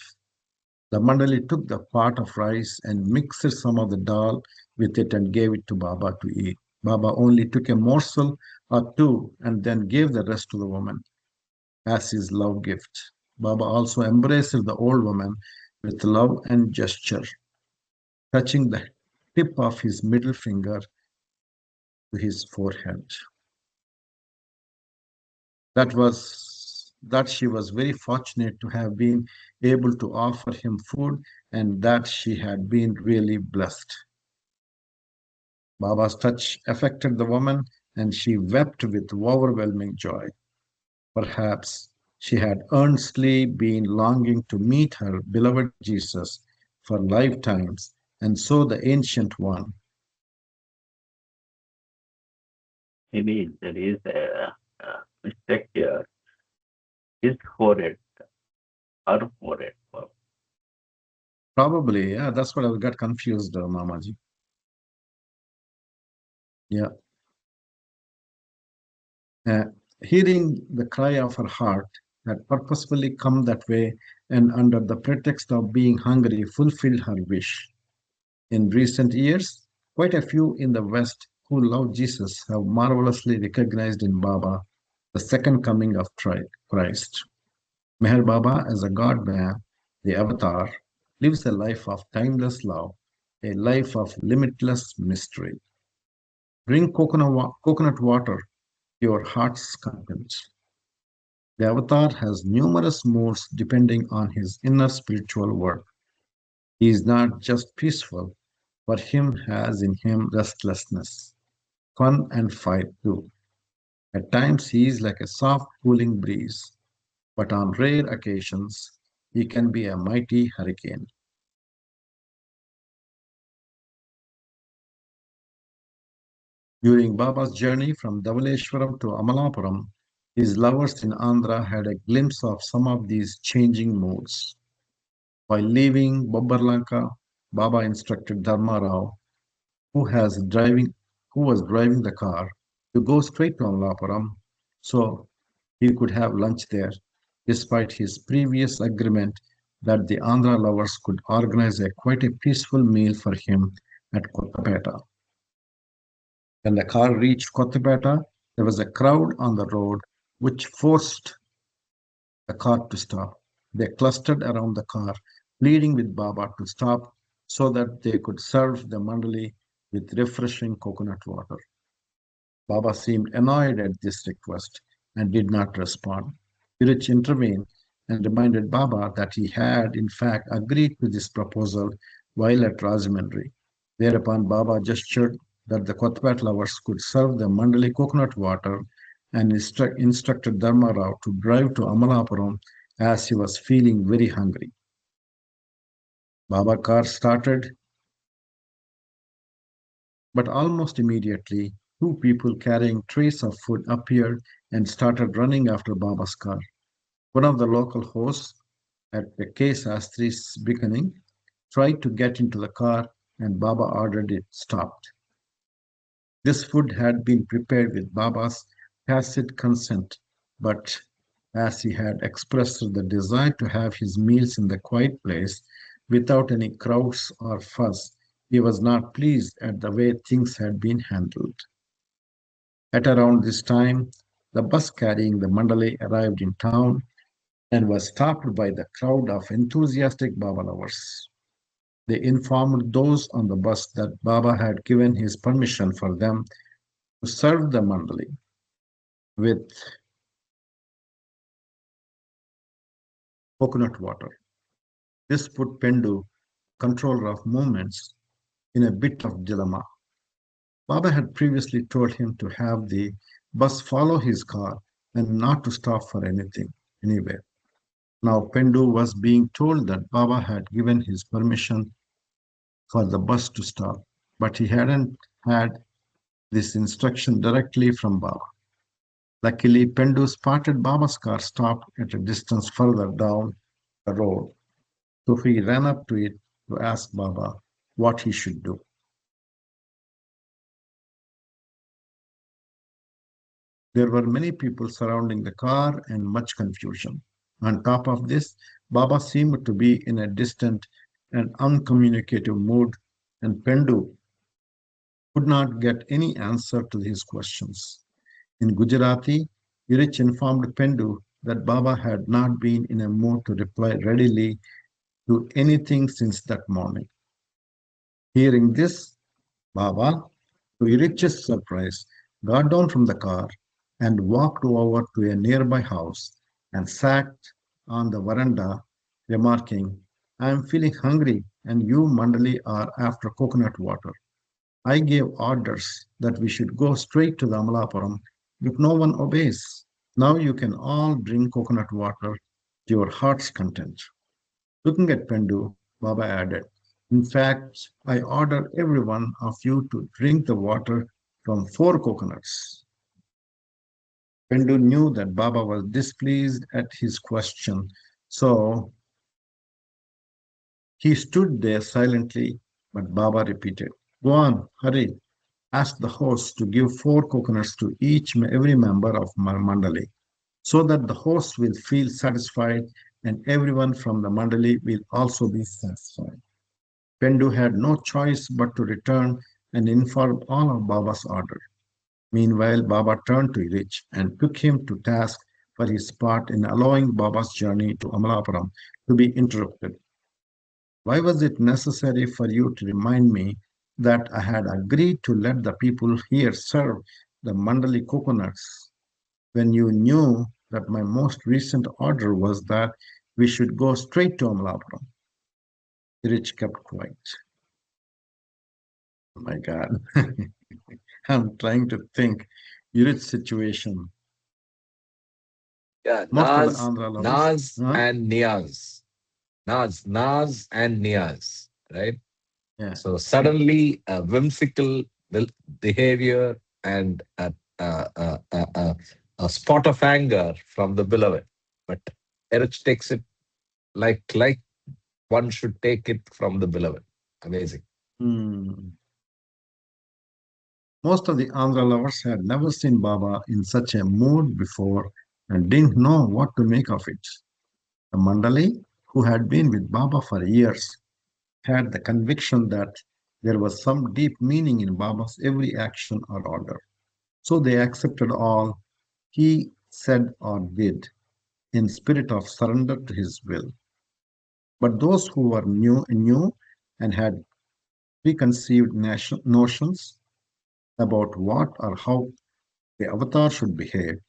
The Mandali took the pot of rice and mixed some of the dal with it and gave it to Baba to eat. Baba only took a morsel or two and then gave the rest to the woman as his love gift. Baba also embraced the old woman with love and gesture, touching the tip of his middle finger to his forehead. That she was very fortunate to have been able to offer him food and that she had been really blessed. Baba's touch affected the woman and she wept with overwhelming joy. Perhaps she had earnestly been longing to meet her beloved Jesus for lifetimes, and so the Ancient One. Maybe there is a mistake here. Is forehead or forehead? Probably, yeah, that's what I got confused, Mamaji. Yeah. Uh, Hearing the cry of her heart had purposefully come that way and under the pretext of being hungry fulfilled her wish. In recent years, quite a few in the West who love Jesus have marvelously recognized in Baba the second coming of Christ. Meher Baba, as a God man, the avatar, lives a life of timeless love, a life of limitless mystery. Drink coconut water, your heart's content. The avatar has numerous moods depending on his inner spiritual work. He is not just peaceful, for him has in him restlessness, fun and fight too. At times he is like a soft cooling breeze, but on rare occasions he can be a mighty hurricane. During Baba's journey from Dhavaleshwaram to Amalapuram, his lovers in Andhra had a glimpse of some of these changing moods. While leaving Babbarlanka, Baba instructed Dharma Rao, who has driving who was driving the car, to go straight to Amalapuram so he could have lunch there, despite his previous agreement that the Andhra lovers could organize a quite a peaceful meal for him at Kottapeta. When the car reached Kottapeta, there was a crowd on the road which forced the car to stop. They clustered around the car, pleading with Baba to stop so that they could serve the mandali with refreshing coconut water. Baba seemed annoyed at this request and did not respond. Pirich intervened and reminded Baba that he had, in fact, agreed to this proposal while at Rajahmundry. Thereupon, Baba gestured that the Kothpat lovers could serve the mandali coconut water and instructed Dharma Rao to drive to Amalapuram as he was feeling very hungry. Baba car started But almost immediately, two people carrying trays of food appeared and started running after Baba's car. One of the local hosts at the K Sastri's beginning tried to get into the car and Baba ordered it stopped. This food had been prepared with Baba's tacit consent, but as he had expressed the desire to have his meals in the quiet place without any crowds or fuss, he was not pleased at the way things had been handled. At around this time, the bus carrying the Mandalay arrived in town and was stopped by the crowd of enthusiastic Baba lovers. They informed those on the bus that Baba had given his permission for them to serve the Mandalay with coconut water. This put Pendu, controller of movements, in a bit of dilemma. Baba had previously told him to have the bus follow his car and not to stop for anything, anywhere. Now Pendu was being told that Baba had given his permission for the bus to stop, but he hadn't had this instruction directly from Baba. Luckily, Pendu spotted Baba's car stopped at a distance further down the road, so he ran up to it to ask Baba what he should do. There were many people surrounding the car and much confusion. On top of this, Baba seemed to be in a distant and uncommunicative mood, and Pendu could not get any answer to his questions. In Gujarati, Irich informed Pendu that Baba had not been in a mood to reply readily to anything since that morning. Hearing this, Baba, to Irich's surprise, got down from the car and walked over to a nearby house and sat on the veranda, remarking, I am feeling hungry and you, Mandali, are after coconut water. I gave orders that we should go straight to the Amalapuram if no one obeys. Now you can all drink coconut water to your heart's content. Looking at Pendu, Baba added, in fact, I order every one of you to drink the water from 4 coconuts. Pendu knew that Baba was displeased at his question, so he stood there silently, but Baba repeated, go on, hurry. Ask the host to give 4 coconuts to every member of Mandali, so that the host will feel satisfied and everyone from the Mandali will also be satisfied. Pendu had no choice but to return and inform all of Baba's order. Meanwhile, Baba turned to Rich and took him to task for his part in allowing Baba's journey to Amalapuram to be interrupted. Why was it necessary for you to remind me that I had agreed to let the people here serve the Mandali coconuts when you knew that my most recent order was that we should go straight to Amalapuram? Rich kept quiet. Oh my God. I'm trying to think. Rich situation. Yeah, Most of the Andhra lovers. Naz Huh? and Niaz. Naz and Niaz, right? Yeah. So suddenly, a whimsical behavior and a spot of anger from the beloved. But Erich takes it like one should take it from the beloved. Amazing. Hmm. Most of the Andhra lovers had never seen Baba in such a mood before and didn't know what to make of it. The Mandali, who had been with Baba for years, had the conviction that there was some deep meaning in Baba's every action or order. So they accepted all he said or did in spirit of surrender to his will. But those who were new and had preconceived notions about what or how the avatar should behave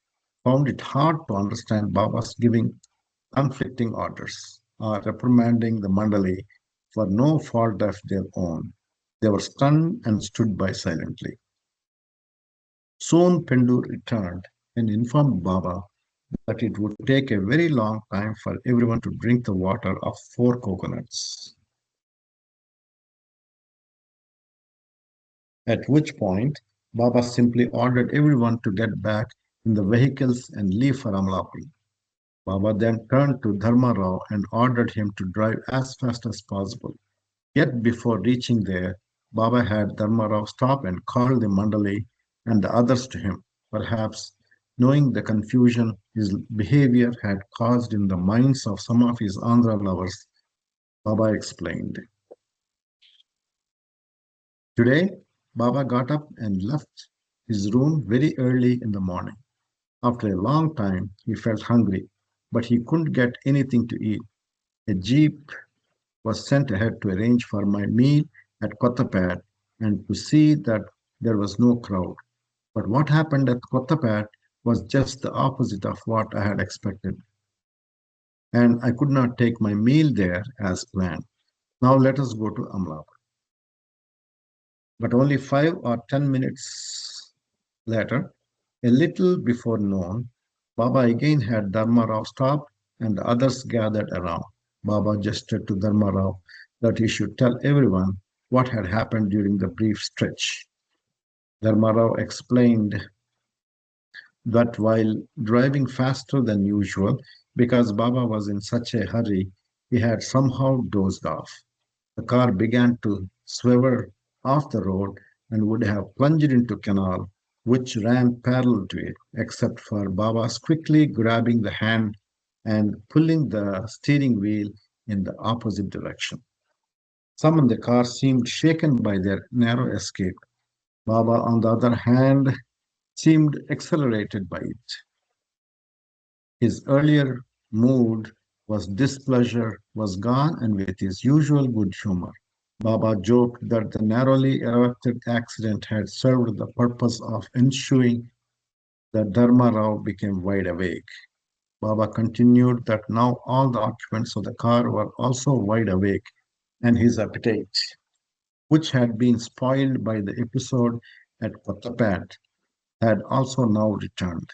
found it hard to understand Baba's giving conflicting orders or reprimanding the Mandali for no fault of their own. They were stunned and stood by silently. Soon Pendu returned and informed Baba that it would take a very long time for everyone to drink the water of 4 coconuts. At which point, Baba simply ordered everyone to get back in the vehicles and leave for Amalapur. Baba then turned to Dharma Rao and ordered him to drive as fast as possible. Yet before reaching there, Baba had Dharma Rao stop and call the Mandali and the others to him. Perhaps knowing the confusion his behavior had caused in the minds of some of his Andhra lovers, Baba explained. Today, Baba got up and left his room very early in the morning. After a long time, he felt hungry, but he couldn't get anything to eat. A jeep was sent ahead to arrange for my meal at Kottapad and to see that there was no crowd. But what happened at Kottapad was just the opposite of what I had expected, and I could not take my meal there as planned. Now let us go to Amla. But only 5 or 10 minutes later, a little before noon, Baba again had Dharma Rao stop and the others gathered around. Baba gestured to Dharma Rao that he should tell everyone what had happened during the brief stretch. Dharma Rao explained that while driving faster than usual, because Baba was in such a hurry, he had somehow dozed off. The car began to swerve off the road and would have plunged into canal which ran parallel to it, except for Baba's quickly grabbing the hand and pulling the steering wheel in the opposite direction. Some in the car seemed shaken by their narrow escape. Baba, on the other hand, seemed exhilarated by it. His earlier mood was displeasure was gone and with his usual good humor. Baba joked that the narrowly erected accident had served the purpose of ensuring that Dharma Rao became wide awake. Baba continued that now all the occupants of the car were also wide awake, and his appetite, which had been spoiled by the episode at Kottapad, had also now returned.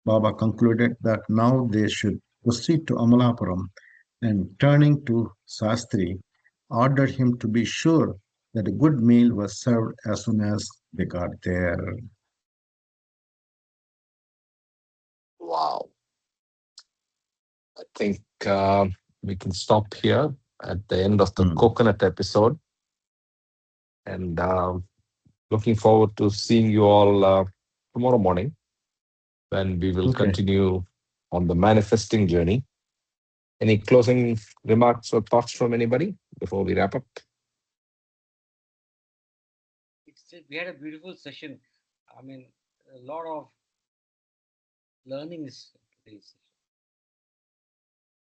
Baba concluded that now they should proceed to Amalapuram and turning to Sastri, ordered him to be sure that a good meal was served as soon as they got there. Wow. I think we can stop here at the end of the Hmm. coconut episode. And looking forward to seeing you all tomorrow morning when we will Okay. continue on the manifesting journey. Any closing remarks or thoughts from anybody before we wrap up? We had a beautiful session. I mean, a lot of learnings in today's session.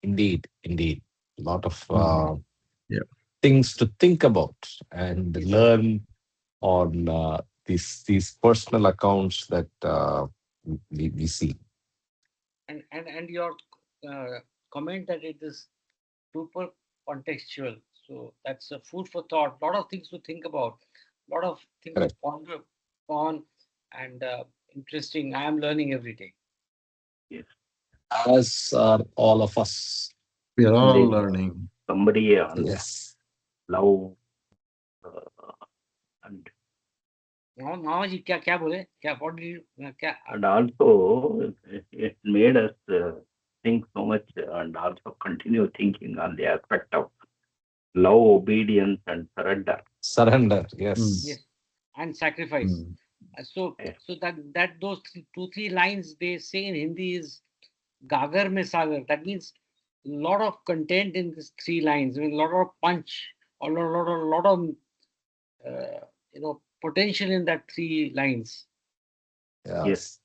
Indeed, indeed. A lot of Hmm. Yeah. things to think about and Yes. learn on these personal accounts that we see. And your uh, comment that it is super contextual. So that's a food for thought. A lot of things to think about. A lot of things to Correct. ponder on, and interesting. I am learning every day. Yes. As are all of us. We are And all they, learning. somebody on Yes. love and मामा जी क्या क्या बोले क्या what did you क्या and also it made us think so much and also continue thinking on the aspect of love, obedience, and surrender. Surrender. Hmm. yes, Yes. and sacrifice. Hmm. So Yes, so that those two three lines they say in Hindi is Gagar mein sagar. That means lot of content in these three lines. I mean, lot of punch, a lot of potential in that three lines. yes, Yes.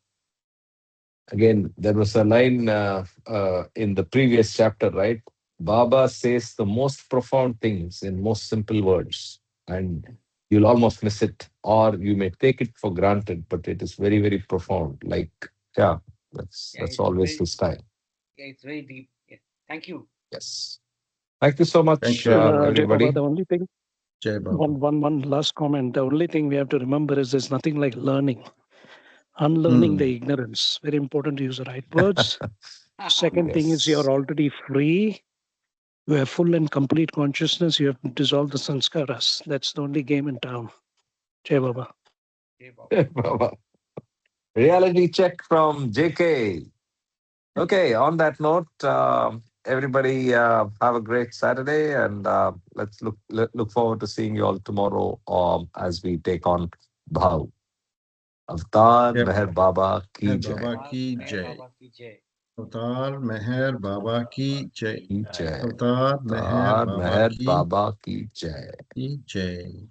Again, there was a line in the previous chapter, right? Baba says the most profound things in most simple words, and you'll almost miss it, or you may take it for granted, but it is very, very profound. Like, yeah, Yeah, that's it's always very his style. yeah, it's very deep. Yeah. Thank you. Yes. Thank you so Thank much, you, Jay Baba, everybody. the only thing, Jay Baba. one last comment. The only thing we have to remember is there's nothing like learning, unlearning the Hmm. ignorance. Very important to use the right words. Second thing is Yes. you're already free. You have full and complete consciousness. You have dissolved the sanskaras. That's the only game in town. Jai Baba. Baba. Reality check from JK. Okay, on that note, everybody have a great Saturday, and let's look forward to seeing you all tomorrow as we take on Bhav. Avtar Yep. Meher Baba Meher ki jai. Baba ki jai. Avtar Meher Baba ki jai. Ki jai. Avtar Meher Avtar Baba Meher Baba ki jai. ki jai.